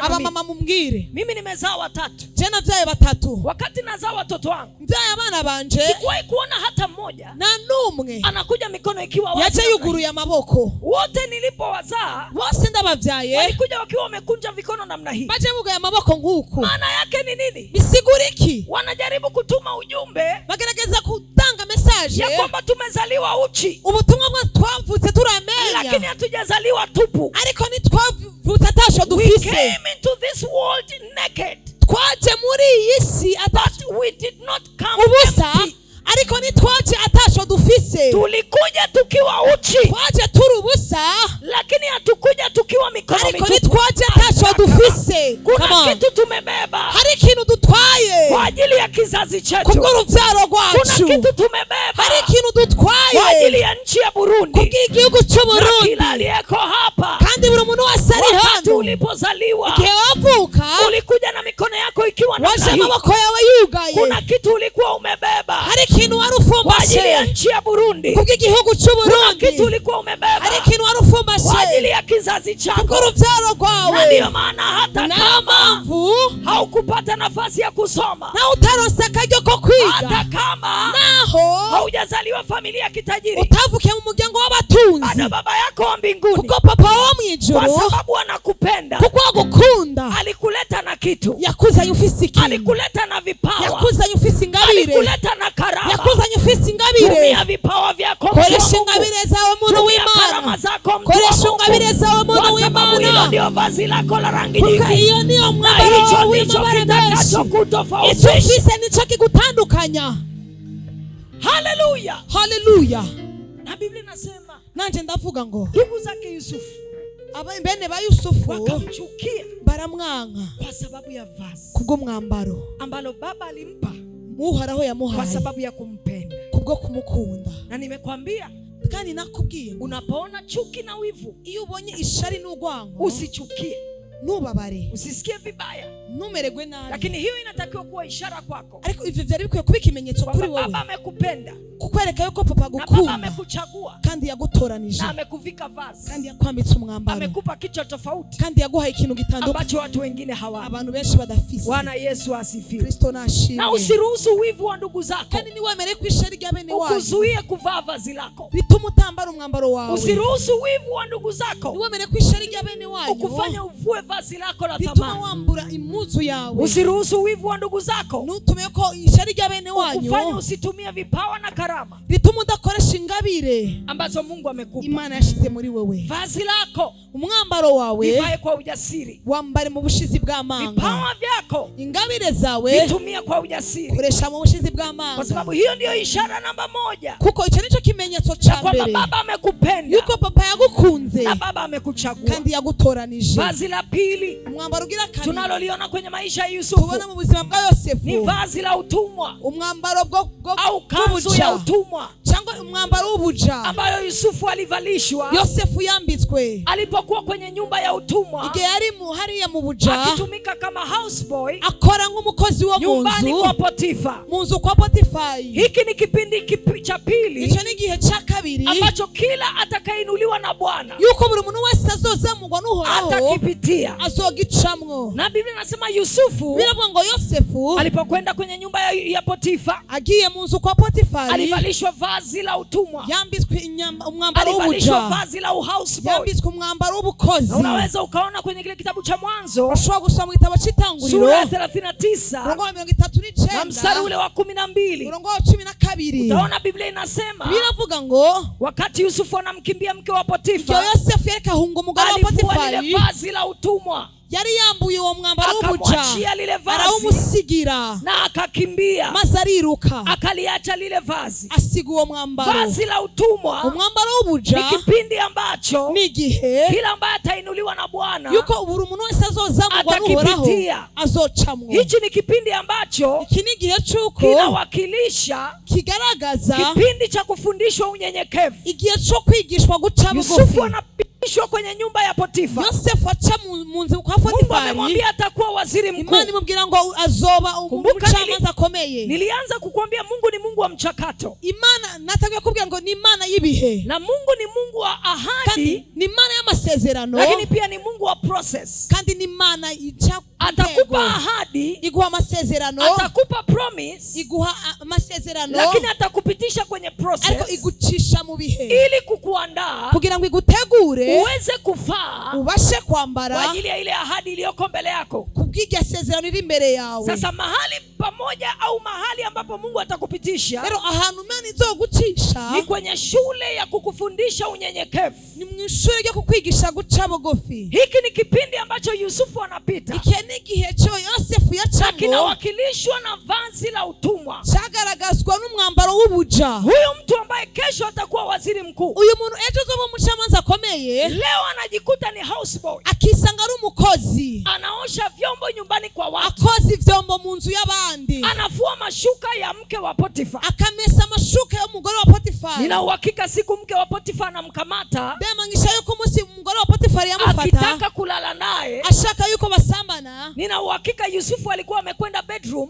Speaker 2: Aba mama mumbwire.
Speaker 1: Mimi nimezaa watatu.
Speaker 2: Je navyaye batatu.
Speaker 1: Wakati nazaa watoto wangu,
Speaker 2: mvyaye abana banje,
Speaker 1: sikuwahi kuona hata mmoja
Speaker 2: na numwe
Speaker 1: anakuja mikono ikiwa wazi.
Speaker 2: Yaje yuguruye amaboko.
Speaker 1: Wote nilipowazaa,
Speaker 2: bose ndabavyaye,
Speaker 1: walikuja wakiwa wamekunja mikono namna hii.
Speaker 2: Baje bugaye amaboko nk'uko.
Speaker 1: Maana yake ni nini?
Speaker 2: Bisiguriki.
Speaker 1: Wanajaribu kutuma ujumbe,
Speaker 2: bagerageza kutanga message
Speaker 1: ya kwamba tumezaliwa uchi.
Speaker 2: Ubutumwa bwa twavutse turamenya,
Speaker 1: lakini hatujazaliwa tupu.
Speaker 2: Ariko ni twavutse atasho dufise.
Speaker 1: We came into this world naked.
Speaker 2: Twaje muri iyi si
Speaker 1: but we did not come
Speaker 2: ubusa
Speaker 1: empty.
Speaker 2: Ariko ni twaje atasho dufise.
Speaker 1: Tulikuja tukiwa uchi.
Speaker 2: Twaje turi ubusa,
Speaker 1: lakini hatukuja tukiwa mikono mitupu.
Speaker 2: Ariko ni twaje atasho dufise.
Speaker 1: Kuna kitu tumebeba.
Speaker 2: Hari ikintu dutwaye
Speaker 1: kwa ajili ya kizazi chetu.
Speaker 2: Kubw'uruvyaro rwacu.
Speaker 1: Kuna kitu tumebeba.
Speaker 2: Hari ikintu dutwaye
Speaker 1: kwa ajili ya nchi ya Burundi.
Speaker 2: Kubw'igihugu cy'u Burundi.
Speaker 1: Kila aliyeko hapa.
Speaker 2: Kandi buri muntu wese ari hano.
Speaker 1: Wakati ulipozaliwa,
Speaker 2: igihe wavuka,
Speaker 1: ulikuja na mikono yako ikiwa na
Speaker 2: waje amaboko yawe yugaye.
Speaker 1: Kuna kitu ulikuwa umebeba.
Speaker 2: Hari ikintu wari ufumbashe
Speaker 1: kwa ajili ya nchi ya Burundi.
Speaker 2: Kubw'igihugu cy'u Burundi.
Speaker 1: Kuna kitu ulikuwa umebeba.
Speaker 2: Hari ikintu wari ufumbashe
Speaker 1: kwa ajili ya kizazi chako.
Speaker 2: Kubw'uruvyaro rwawe.
Speaker 1: Na ndio maana hata kama
Speaker 2: haukupata
Speaker 1: nafasi ya kusoma,
Speaker 2: na utaronse akaryo ko kwiga,
Speaker 1: hata kama
Speaker 2: naho
Speaker 1: haujazaliwa familia kitajiri,
Speaker 2: utavukiye mu muryango w'abatunzi,
Speaker 1: bado baba yako wa mbinguni,
Speaker 2: kuko papa wo mwijuru,
Speaker 1: kwa sababu anakupenda,
Speaker 2: kuko agukunda,
Speaker 1: alikuleta na kitu,
Speaker 2: yakuzanye ufise ikintu,
Speaker 1: alikuleta na vipawa,
Speaker 2: yakuzanye ufise ingabire,
Speaker 1: alikuleta na karama,
Speaker 2: yakuzanye ufise ingabire.
Speaker 1: Tumia vipawa vyako,
Speaker 2: koresha ingabire zawe muntu w'Imana, koresha ingabire zawe muntu w'Imana.
Speaker 1: Hilo ndio vazi lako la rangi nyingi,
Speaker 2: hiyo ndio mwambaro w'amabara menshi. Icyo ufise nico kigutandukanya.
Speaker 1: Haleluya.
Speaker 2: Haleluya.
Speaker 1: Na Biblia inasema
Speaker 2: nanje ndavuga ngo
Speaker 1: ndugu zake Yusufu,
Speaker 2: bene ba Yusufu
Speaker 1: wakamchukia,
Speaker 2: baramwanga
Speaker 1: kwa sababu ya vazi
Speaker 2: kubwo mwambaro
Speaker 1: ambalo baba alimpa
Speaker 2: Uhoraho yamuhaye,
Speaker 1: kwa sababu ya kumpenda,
Speaker 2: kubwo kumukunda.
Speaker 1: Na nimekwambia
Speaker 2: kandi nakubwiye,
Speaker 1: unapoona chuki na wivu,
Speaker 2: iyo ubonye ishari n'urwango,
Speaker 1: usichukie,
Speaker 2: nubabare,
Speaker 1: usisikie vibaya,
Speaker 2: numererwe nabi.
Speaker 1: Lakini hiyo inatakiwa kuwa ishara kwako,
Speaker 2: ariko ivyo vyari bikwiye kuba ikimenyetso kuri wowe,
Speaker 1: baba amekupenda,
Speaker 2: kukwereka yuko papa agukunda,
Speaker 1: baba amekuchagua,
Speaker 2: kandi yagutoranije,
Speaker 1: na amekuvika vazi,
Speaker 2: kandi yakwambitse umwambaro,
Speaker 1: amekupa kichwa tofauti,
Speaker 2: kandi yaguhaye ikintu gitandukanye
Speaker 1: ambacho watu wengine hawana,
Speaker 2: abantu benshi badafise.
Speaker 1: Bwana Yesu asifiwe.
Speaker 2: Kristo nashimwe.
Speaker 1: Na usiruhusu wivu wa ndugu zako,
Speaker 2: kandi niwemere kwishari rya bene wawe
Speaker 1: ukuzuie kuvaa vazi lako,
Speaker 2: bituma utambara umwambaro wawe.
Speaker 1: Usiruhusu wivu wa ndugu zako
Speaker 2: niwemere kwishari rya bene wawe
Speaker 1: ukufanya uvue vazi lako la
Speaker 2: bituma
Speaker 1: thamani,
Speaker 2: wambura imuzu yawe.
Speaker 1: Usiruhusu wivu wa ndugu zako
Speaker 2: nutume ko ishari rya bene wanyu
Speaker 1: ukufanya usitumie vipawa na karama
Speaker 2: bituma udakoresha ingabire
Speaker 1: ambazo Mungu amekupa.
Speaker 2: Imana yashize muri wewe.
Speaker 1: Vazi lako,
Speaker 2: umwambaro wawe,
Speaker 1: vivae kwa ujasiri,
Speaker 2: wambare mu bushizi bw'amanga.
Speaker 1: Vipawa vyako,
Speaker 2: ingabire zawe,
Speaker 1: vitumie kwa ujasiri,
Speaker 2: koresha mu bushizi bw'amanga,
Speaker 1: kwa sababu hiyo ndio ishara namba 1,
Speaker 2: kuko icyo nico kimenyetso cha mbere,
Speaker 1: kwamba baba amekupenda,
Speaker 2: yuko papa yagukunze,
Speaker 1: na baba amekuchagua,
Speaker 2: kandi yagutoranije.
Speaker 1: Vazi la pili,
Speaker 2: umwambaro ugira kabiri
Speaker 1: tunaloliona kwenye maisha ya Yusufu,
Speaker 2: tubona mu buzima bwa Yosefu,
Speaker 1: ni vazi la utumwa,
Speaker 2: umwambaro bwo
Speaker 1: au kanzu ya utumwa,
Speaker 2: cyangwa umwambaro w'ubuja
Speaker 1: ambayo Yusufu alivalishwa,
Speaker 2: Yosefu yambitswe
Speaker 1: alipokuwa kwenye nyumba ya utumwa,
Speaker 2: igihe yari hariya mu buja,
Speaker 1: akitumika kama houseboy,
Speaker 2: akora nk'umukozi wo
Speaker 1: nyumbani kwa Potifa.
Speaker 2: Munzu kwa Potifari.
Speaker 1: Hiki ni kipindi cha pili,
Speaker 2: icyo ni gihe cha kabiri,
Speaker 1: ambacho kila atakainuliwa na Bwana,
Speaker 2: yuko buri muntu wese azozamurwa n'Uhoraho
Speaker 1: atakipitia,
Speaker 2: azogicamwo.
Speaker 1: Na Biblia inasema Yusufu,
Speaker 2: biravuga ngo Yosefu
Speaker 1: alipokwenda kwenye nyumba ya Potifa,
Speaker 2: agiye munzu kwa Potifari,
Speaker 1: alivalishwa vazi la utumwa,
Speaker 2: yambitswe umwambaro w'ubuja,
Speaker 1: alivalishwa vazi la houseboy,
Speaker 2: yambitswe umwambaro w'ubukozi.
Speaker 1: Unaweza ukaona kwenye kile kitabu cha Mwanzo,
Speaker 2: ushobora gusoma mu gitabo cy'Itanguriro
Speaker 1: sura ya 39
Speaker 2: 39
Speaker 1: na mstari ule wa 12,
Speaker 2: murongo wa 12,
Speaker 1: utaona Biblia inasema,
Speaker 2: biravuga ngo
Speaker 1: wakati Yusufu anamkimbia mke wa Potifa,
Speaker 2: Yosefu yareka hunga umugabo wa Potifari,
Speaker 1: alivua vazi la utumwa,
Speaker 2: yari yambuye uwo mwambaro w'ubuja,
Speaker 1: akamwachia lile vazi,
Speaker 2: arawumusigira,
Speaker 1: na akakimbia,
Speaker 2: maze ariruka,
Speaker 1: akaliacha lile vazi,
Speaker 2: asiga uwo mwambaro.
Speaker 1: Vazi la utumwa,
Speaker 2: umwambaro w'ubuja,
Speaker 1: ni kipindi ambacho
Speaker 2: ni gihe
Speaker 1: kila ambaye atainuliwa na Bwana,
Speaker 2: yuko buri umuntu wese azozamurwa n'Uhoraho azocamwo.
Speaker 1: Hichi ni kipindi ambacho
Speaker 2: iki ni gihe cy'uko
Speaker 1: kinawakilisha,
Speaker 2: kigaragaza
Speaker 1: kipindi cha kufundishwa unyenyekevu,
Speaker 2: igihe cyo kwigishwa guca bugufi.
Speaker 1: Yusufu anapishwa kwenye nyumba ya Potifa,
Speaker 2: Yosefu aca mu nzu kwa Potifari,
Speaker 1: Mungu amemwambia atakuwa waziri mkuu.
Speaker 2: Imana imubwira ngo azoba umucamanza akomeye.
Speaker 1: Nilianza kukwambia Mungu ni Mungu wa mchakato.
Speaker 2: Imana natagiye kubwira ngo ni Imana y'ibihe,
Speaker 1: na Mungu ni Mungu wa ahadi,
Speaker 2: kandi ni Imana y'amasezerano,
Speaker 1: lakini pia ni Mungu wa process.
Speaker 2: kandi ni Imana
Speaker 1: atakupa ahadi,
Speaker 2: iguha amasezerano,
Speaker 1: atakupa promise,
Speaker 2: iguha amasezerano,
Speaker 1: lakini atakupitisha kwenye process,
Speaker 2: ariko igucisha mu bihe,
Speaker 1: ili kukuandaa,
Speaker 2: kugira ngo igutegure
Speaker 1: uweze kufaa,
Speaker 2: ubashe kwambara
Speaker 1: kwa ajili ya ile ahadi iliyoko mbele yako,
Speaker 2: kubw'iryo sezerano iri imbere yawe.
Speaker 1: Sasa mahali pamoja au mahali ambapo Mungu atakupitisha,
Speaker 2: rero ahantu Imana izogucisha
Speaker 1: ni kwenye shule ya kukufundisha unyenyekevu,
Speaker 2: ni mu ishuri ryo kukwigisha guca bugufi.
Speaker 1: Hiki ni kipindi ambacho Yusufu anapita,
Speaker 2: iki ni igihe cyo Yosefu yacamo,
Speaker 1: kinawakilishwa na vazi la utumwa,
Speaker 2: cyagaragazwa n'umwambaro w'ubuja.
Speaker 1: Huyu mtu ambaye kesho atakuwa waziri mkuu,
Speaker 2: uyu muntu ejo azoba umucamanza akomeye,
Speaker 1: leo anajikuta ni houseboy,
Speaker 2: akisanga ari umukozi,
Speaker 1: anaosha vyombo nyumbani kwa watu,
Speaker 2: akozi vyombo mu nzu y'abandi,
Speaker 1: anafua mashuka ya mke wa Potifa,
Speaker 2: akamesa mashuka y'umugore wa Potifa.
Speaker 1: Nina uhakika siku mke wa Potifa anamkamata,
Speaker 2: demangisha yuko musi umugore wa Potifa yamufata,
Speaker 1: akitaka kulala naye,
Speaker 2: ashaka yuko basambana.
Speaker 1: Nina uhakika Yusufu alikuwa amekwenda bedroom,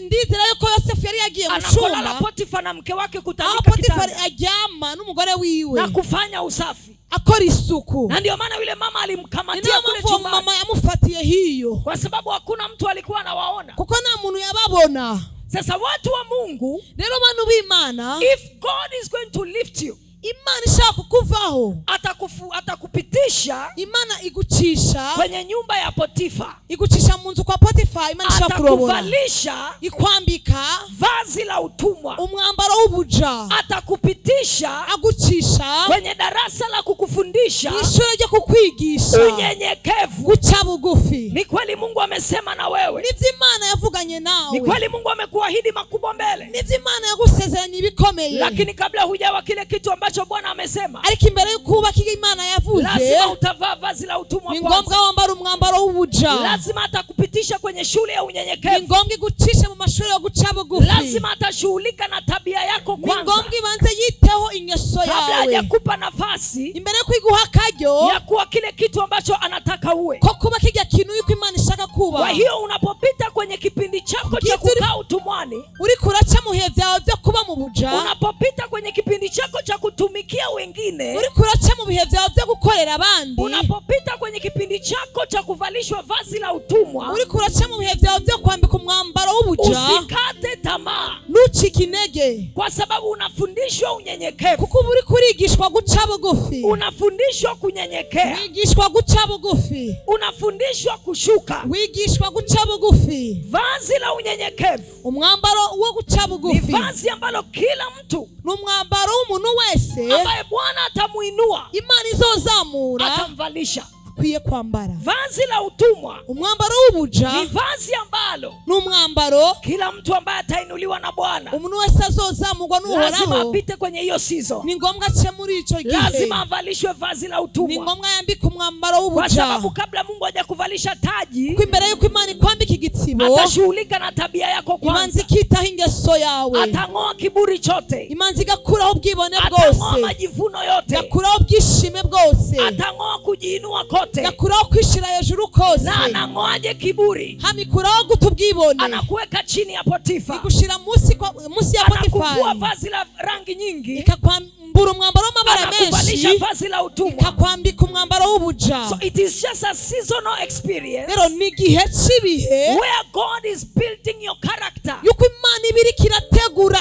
Speaker 2: ndizira yuko Yosefu yari yagiye mu
Speaker 1: anakolala
Speaker 2: cyumba,
Speaker 1: Potifa na mke wake kutandika
Speaker 2: Potifa aryama n'umugore wiwe
Speaker 1: na kufanya usafi,
Speaker 2: akora isuku.
Speaker 1: Na ndio maana yule mama alimkamatia kule chumbani,
Speaker 2: mama yamufatiye hiyo,
Speaker 1: kwa sababu hakuna mtu alikuwa anawaona,
Speaker 2: kuko nta muntu yababona.
Speaker 1: Sasa watu wa Mungu,
Speaker 2: rero bantu b'Imana,
Speaker 1: if God is going to lift you,
Speaker 2: Imana ishaka kukuvaho,
Speaker 1: atakupitisha,
Speaker 2: Imana igucisha
Speaker 1: kwenye nyumba ya Potifa,
Speaker 2: igucisha mu nzu kwa Potifa. Imana ishaka kurobora,
Speaker 1: atakuvalisha,
Speaker 2: ikwambika
Speaker 1: vazi la utumwa,
Speaker 2: umwambaro w'ubuja,
Speaker 1: atakupitisha,
Speaker 2: agucisha
Speaker 1: kwenye darasa la kukufundisha,
Speaker 2: ishuri ryo kukwigisha
Speaker 1: unyenyekevu.
Speaker 2: guca bugufi.
Speaker 1: Ni kweli Mungu amesema na wewe,
Speaker 2: nivyo Imana yavuganye nawe,
Speaker 1: ni kweli Mungu amekuahidi makubwa mbele,
Speaker 2: nivyo Imana yagusezeranya ibikomeye,
Speaker 1: lakini kabla hujawa kile kitu ambacho Bwana amesema,
Speaker 2: ariko imbere yo kuba kile Imana yavuze,
Speaker 1: lazima utavaa vazi la utumwa.
Speaker 2: Ni ngombwa wambara umwambaro w'ubuja.
Speaker 1: Lazima atakupitisha kwenye shule ya unyenyekevu.
Speaker 2: Ni ngombwa igucishe mu mashuri yo guca bugufi.
Speaker 1: Lazima atashughulika na tabia yako kwanza.
Speaker 2: Ni ngombwa ibanze yiteho ingeso yawe,
Speaker 1: kabla hajakupa nafasi
Speaker 2: imbere yo kwiguha akaryo
Speaker 1: ya kuwa kile kitu ambacho anataka uwe,
Speaker 2: ko kuba kijya kintu yuko Imana ishaka kuba.
Speaker 1: Kwa hiyo unapopita kwenye kipindi chako cha kukaa utumwani,
Speaker 2: uri kuraca mu bihe vyawe vyo kuba mu buja,
Speaker 1: unapopita kwenye kipindi chako cha kutumikia wengine,
Speaker 2: uri kuraca mu bihe vyawe vyo gukorera abandi,
Speaker 1: unapopita kwenye kipindi chako cha kuvalishwa vazi la utumwa,
Speaker 2: uri kuraca mu bihe vyawe vyo kwambika umwambaro w'ubuja,
Speaker 1: usikate tamaa,
Speaker 2: nucike intege,
Speaker 1: kwa sababu unafundishwa unyenyekevu.
Speaker 2: kuko uri kurigishwa guca bugufi,
Speaker 1: unafundishwa kunyenyekea,
Speaker 2: wigishwa guca bugufi,
Speaker 1: unafundishwa kushuka,
Speaker 2: wigishwa guca bugufi.
Speaker 1: Vazi la unyenyekevu,
Speaker 2: umwambaro wo guca bugufi,
Speaker 1: ni vazi ambalo kila mtu,
Speaker 2: n'umwambaro w'umuntu wese
Speaker 1: ambaye Bwana atamuinua,
Speaker 2: Imana izozamura,
Speaker 1: atamvalisha.
Speaker 2: akwiye kwambara.
Speaker 1: Vazi la utumwa,
Speaker 2: umwambaro w'ubuja,
Speaker 1: ni vazi ambalo
Speaker 2: n'umwambaro
Speaker 1: kila mtu ambaye atainuliwa na Bwana,
Speaker 2: umuntu wese azozamurwa n'Uhoraho,
Speaker 1: lazima apite kwenye hiyo season.
Speaker 2: Ni ngombwa ace muri ico gihe,
Speaker 1: lazima avalishwe vazi la utumwa.
Speaker 2: Ni ngombwa yambike umwambaro w'ubuja,
Speaker 1: kwa sababu kabla Mungu hajakuvalisha taji,
Speaker 2: ko imbere yuko Imana ikwambika igitsibo,
Speaker 1: atashughulika na tabia yako kwanza.
Speaker 2: Imanzi ikitaho ingeso yawe,
Speaker 1: atang'oa kiburi chote,
Speaker 2: Imanzi igakuraho ubwibone bwose,
Speaker 1: atang'oa majivuno yote,
Speaker 2: igakuraho ubwishime bwose,
Speaker 1: atang'oa kujiinua kote,
Speaker 2: igakuraho kwishira hejuru kose.
Speaker 1: Na anang'oaje kiburi?
Speaker 2: Hamikuraho guta ubwibone,
Speaker 1: anakuweka chini ya Potifa,
Speaker 2: igushira munsi ya Potifa,
Speaker 1: anakuvua vazi la rangi nyingi,
Speaker 2: ikakwambura umwambaro w'amabara menshi,
Speaker 1: anakuvalisha vazi la utumwa,
Speaker 2: ikakwambika umwambaro w'ubuja.
Speaker 1: So it is just a seasonal experience,
Speaker 2: rero ni igihe cy'ibihe
Speaker 1: where God is building your character,
Speaker 2: yuko Imana ibiri kirategura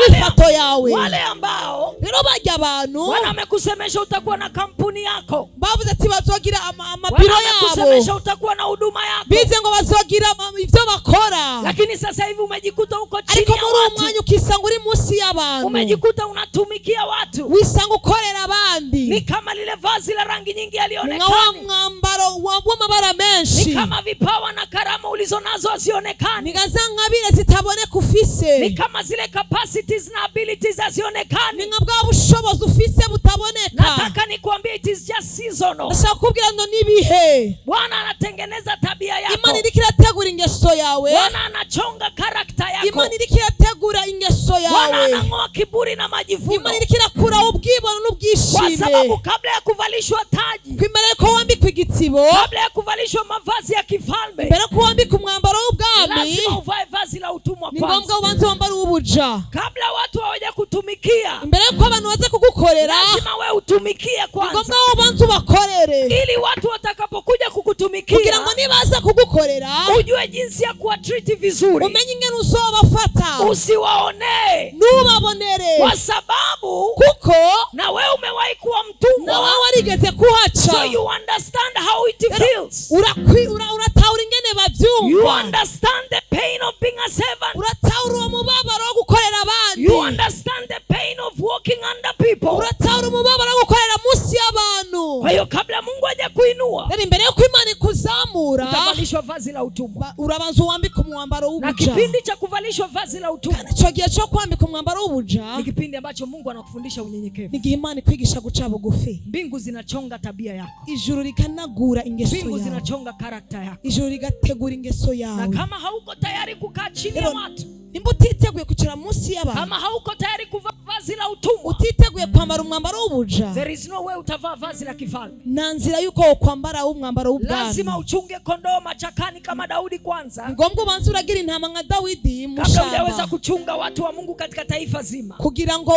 Speaker 1: imifato yawe. Wale ambao
Speaker 2: rero bajya abantu
Speaker 1: Bwana amekusemesha utakuwa na kampuni yako,
Speaker 2: bavuze ati bazogira amabiro yabo,
Speaker 1: amekusemesha utakuwa na huduma yako,
Speaker 2: bize ngo bazogira ivyo bakora,
Speaker 1: lakini sasa hivi umejikuta uko chini
Speaker 2: ya
Speaker 1: watu,
Speaker 2: ariko muri umwanya ukisanga uri munsi y'abantu,
Speaker 1: umejikuta unatumikia watu,
Speaker 2: wisanga ukorera abandi.
Speaker 1: Ni kama lile vazi la rangi nyingi yalionekana,
Speaker 2: ngawa mwambaro w'amabara menshi,
Speaker 1: ni kama vipawa na karama ulizonazo zionekane,
Speaker 2: ni gazanga bile zitaboneka ufise,
Speaker 1: ni kama zile capacities na abilities zionekane,
Speaker 2: ni ngabwa bushobozi ufise butaboneka.
Speaker 1: Nataka nikwambie it is just seasonal.
Speaker 2: Ndashaka kubwira ndo nibihe
Speaker 1: Bwana anatengeneza tabia yako,
Speaker 2: Imana iriko irategura ingeso yawe,
Speaker 1: Bwana anachonga karakta yako,
Speaker 2: Imana iriko irategura ingeso yawe,
Speaker 1: Bwana anang'oa kiburi na majivuno,
Speaker 2: Imana iriko irakura ubwibone n'ubwishime,
Speaker 1: kwa sababu kabla ya kuvalishwa taji,
Speaker 2: imbere yuko wambikwa igitsibo,
Speaker 1: kabla ya kuvalishwa mavazi ya kifalme,
Speaker 2: imbere yuko wambika umwambaro w'ubwami,
Speaker 1: lazima uvae vazi la utumwa
Speaker 2: kwanza. Ni ngombwa ubanze wambare ubuja,
Speaker 1: kabla watu hawaja kutumikia,
Speaker 2: imbere yuko abantu baza kugukorera,
Speaker 1: lazima wewe utumikie kwanza.
Speaker 2: Ni ngombwa ubanze ubakorere,
Speaker 1: ili watu watakapokuja kukutumikia,
Speaker 2: kugira ngo nibaza kugukorera,
Speaker 1: ujue jinsi ya kuwatreat vizuri,
Speaker 2: umenye ingene uzobafata,
Speaker 1: usiwaonee,
Speaker 2: nubabonere,
Speaker 1: kwa sababu
Speaker 2: kuko
Speaker 1: na wewe umewahi kuwa mtumwa,
Speaker 2: na wewe warigeze kuhaca,
Speaker 1: so you understand how it feels,
Speaker 2: uratahura ingene bavyumva,
Speaker 1: you understand the pain of being a servant,
Speaker 2: uratahura uwo mubabaro wo gukorera abandi,
Speaker 1: you understand the pain of walking under people,
Speaker 2: uratahura umubabaro wo gukorera munsi y'abantu.
Speaker 1: Kwa hiyo kabla Mungu haja kuinua,
Speaker 2: rero imbere yuko Imana ikuzamura,
Speaker 1: utavalishwa vazi la utumwa,
Speaker 2: urabanza uwambika umwambaro w'ubuja.
Speaker 1: Na kipindi cha kuvalishwa vazi la utumwa,
Speaker 2: kandi ico gihe cyo kwambika umwambaro w'ubuja,
Speaker 1: ni kipindi ambacho Mungu anakufundisha unyenyekevu.
Speaker 2: Ni gihe Imana ikwigisha guca bugufi,
Speaker 1: mbingu zinachonga tabia yako,
Speaker 2: ijuru likanagura ingeso yawe,
Speaker 1: mbingu zinachonga karakta yako,
Speaker 2: ijuru ligategura ingeso yawe.
Speaker 1: Na kama hauko tayari kukaa chini ya watu,
Speaker 2: nimba utiteguye kucara munsi y'abantu,
Speaker 1: kama hauko tayari kuvaa vazi la utumwa,
Speaker 2: utiteguye kwambara umwambaro w'ubuja,
Speaker 1: there is no way utavaa vazi la kifalme.
Speaker 2: Na nzira yuko kwambara umwambaro w'ubwami,
Speaker 1: lazima uchunge kondoo machakani kama Daudi kwanza,
Speaker 2: ngombwa ubanze uragira intama nka Dawidi
Speaker 1: mushamba, kabla hujaweza kuchunga watu wa Mungu katika taifa zima,
Speaker 2: kugira ngo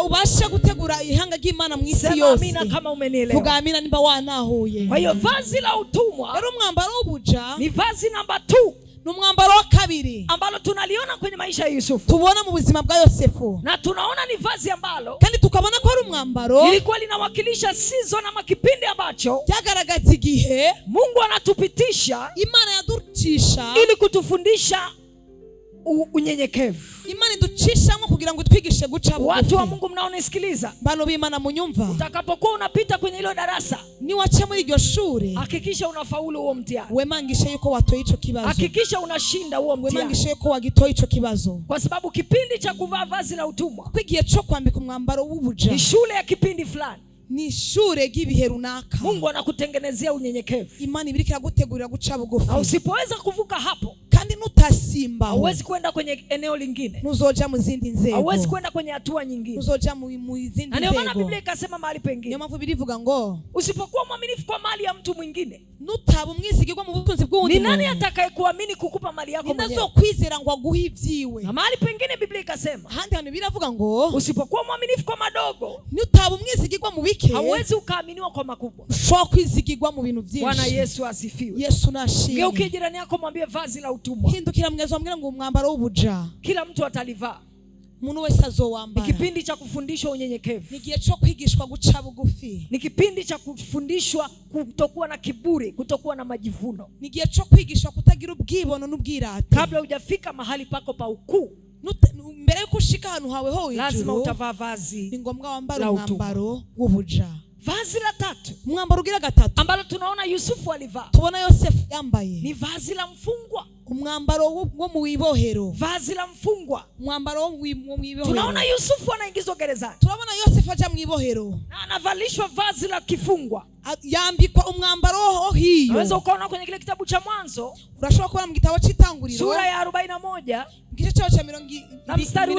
Speaker 2: ubashe gutegura ihanga ry'Imana mu isi yose.
Speaker 1: Sema amina kama umenielewa.
Speaker 2: Vuga amina nimba wanahuye.
Speaker 1: Kwa hiyo vazi la utumwa,
Speaker 2: rero umwambaro w'ubuja
Speaker 1: ni vazi namba 2,
Speaker 2: n'umwambaro wa kabiri
Speaker 1: ambalo tunaliona kwenye maisha ya Yusufu,
Speaker 2: tubona mu buzima bwa Yosefu,
Speaker 1: na tunaona ni vazi ambalo
Speaker 2: kandi tukabona ko ari umwambaro
Speaker 1: ilikuwa linawakilisha season ama kipindi ambacho
Speaker 2: cyagaragaza igihe
Speaker 1: Mungu anatupitisha,
Speaker 2: Imana yaducisha
Speaker 1: ili kutufundisha unyenyekevu.
Speaker 2: Imana iducishamwe kugira ngo twigishe guca bugufi.
Speaker 1: Watu wa Mungu mnaonisikiliza,
Speaker 2: bano b'Imana munyumva,
Speaker 1: utakapokuwa unapita kwenye hilo darasa,
Speaker 2: ni wache muri iryo shure,
Speaker 1: hakikisha unafaulu huo mtihani.
Speaker 2: Wemangishe yuko watoye ico kibazo.
Speaker 1: Hakikisha unashinda huo mtihani.
Speaker 2: Wemangishe yuko wagitoye ico kibazo.
Speaker 1: Kwa sababu kipindi cha kuvaa vazi la utumwa,
Speaker 2: kwigiye cyo kwambika umwambaro w'ubuja,
Speaker 1: ni shule ya kipindi fulani.
Speaker 2: Ni shure gibihe runaka.
Speaker 1: Mungu anakutengenezea unyenyekevu.
Speaker 2: Imana ibirikira gutegurira guca bugufi.
Speaker 1: Na usipoweza kuvuka hapo,
Speaker 2: kandi nutasimba,
Speaker 1: hauwezi kwenda kwenye eneo lingine.
Speaker 2: Nuzoja mu zindi nzego.
Speaker 1: Hauwezi kwenda kwenye hatua nyingine.
Speaker 2: Nuzoja mu zindi nzego.
Speaker 1: Na ndio maana Biblia ikasema mahali pengine,
Speaker 2: niyo mpamvu birivuga ngo
Speaker 1: usipokuwa mwaminifu kwa mali ya mtu mwingine,
Speaker 2: nutaba umwizigirwa mu butunzi bw'undi,
Speaker 1: ni nani atakayekuamini kukupa mali yako mwenyewe?
Speaker 2: Ninazo kwizera ngo aguhe ivyiwe.
Speaker 1: Na mahali pengine Biblia ikasema,
Speaker 2: handi hano biravuga ngo
Speaker 1: usipokuwa mwaminifu kwa madogo,
Speaker 2: nutaba umwizigirwa mu bike,
Speaker 1: hauwezi ukaaminiwa kwa makubwa.
Speaker 2: Shwa kwizigirwa mu bintu byinshi.
Speaker 1: Bwana Yesu asifiwe.
Speaker 2: Yesu nashimwe.
Speaker 1: Geukia jirani yako, mwambie vazi la utumwa.
Speaker 2: Hindukira mwezo mwambie ngo umwambaro w'ubuja,
Speaker 1: kila mtu atalivaa.
Speaker 2: Muntu wese azowambara.
Speaker 1: Ni kipindi cha kufundishwa unyenyekevu.
Speaker 2: Ni gihe cyo kwigishwa guca bugufi.
Speaker 1: Ni kipindi cha kufundishwa kutokuwa na kiburi, kutokuwa na majivuno.
Speaker 2: Ni gihe cyo kwigishwa kutagira ubwibono n'ubwirate.
Speaker 1: Kabla hujafika mahali pako pa ukuu,
Speaker 2: mbere yuko ushika ahantu hawe ho ijuru,
Speaker 1: lazima utavaa vazi.
Speaker 2: Ni ngombwa wambara umwambaro w'ubuja.
Speaker 1: Vazi la tatu,
Speaker 2: umwambaro ugira gatatu,
Speaker 1: ambalo tunaona Yusufu alivaa,
Speaker 2: tubona Yosefu yambaye,
Speaker 1: ni vazi la mfungwa.
Speaker 2: Umwambaro wo mu ibohero.
Speaker 1: Vazi la mfungwa.
Speaker 2: Umwambaro wo mu ibohero.
Speaker 1: Tunaona Yusufu anaingizwa gerezani.
Speaker 2: Turabona Yosefu aja mu ibohero,
Speaker 1: na anavalishwa vazi la kifungwa.
Speaker 2: Yambikwa umwambaro ho hiyo.
Speaker 1: Unaweza ukaona kwenye kile kitabu cha Mwanzo,
Speaker 2: urashobora kubona mu gitabo cy'itanguriro
Speaker 1: sura ya 41
Speaker 2: igice cyaho cha 40
Speaker 1: na mstari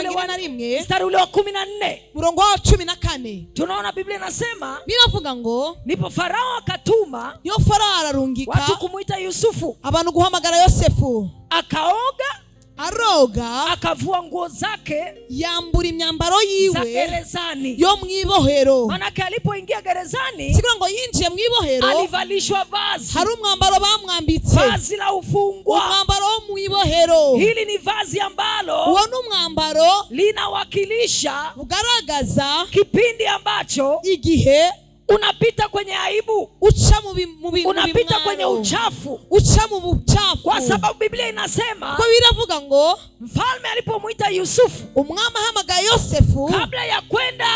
Speaker 1: ule wa 14,
Speaker 2: murongo wa 14,
Speaker 1: tunaona Biblia inasema,
Speaker 2: biravuga ngo
Speaker 1: ndipo Farao akatuma,
Speaker 2: niyo Farao ararungika
Speaker 1: watu kumuita Yusufu,
Speaker 2: abantu guhamagara Yosefu.
Speaker 1: Akaoga,
Speaker 2: aroga,
Speaker 1: akavua nguo zake,
Speaker 2: yambura imyambaro yiwe
Speaker 1: za gerezani
Speaker 2: yo mwibohero.
Speaker 1: Manake alipoingia gerezani,
Speaker 2: sikira ngo yinjiye mwibohero,
Speaker 1: alivalishwa vazi.
Speaker 2: hari umwambaro bamwambitse,
Speaker 1: vazi la ufungwa,
Speaker 2: umwambaro wo mwibohero.
Speaker 1: Hili ni vazi ambalo
Speaker 2: uwo n'umwambaro
Speaker 1: linawakilisha,
Speaker 2: ugaragaza
Speaker 1: kipindi ambacho
Speaker 2: igihe
Speaker 1: unapita kwenye aibu,
Speaker 2: ucha
Speaker 1: unapita kwenye uchafu,
Speaker 2: ucha mu buchafu.
Speaker 1: Kwa sababu Biblia inasema,
Speaker 2: kwa biravuga ngo
Speaker 1: mfalme alipomuita Yusufu,
Speaker 2: umwami ahamagaye Yosefu,
Speaker 1: kabla ya kwenda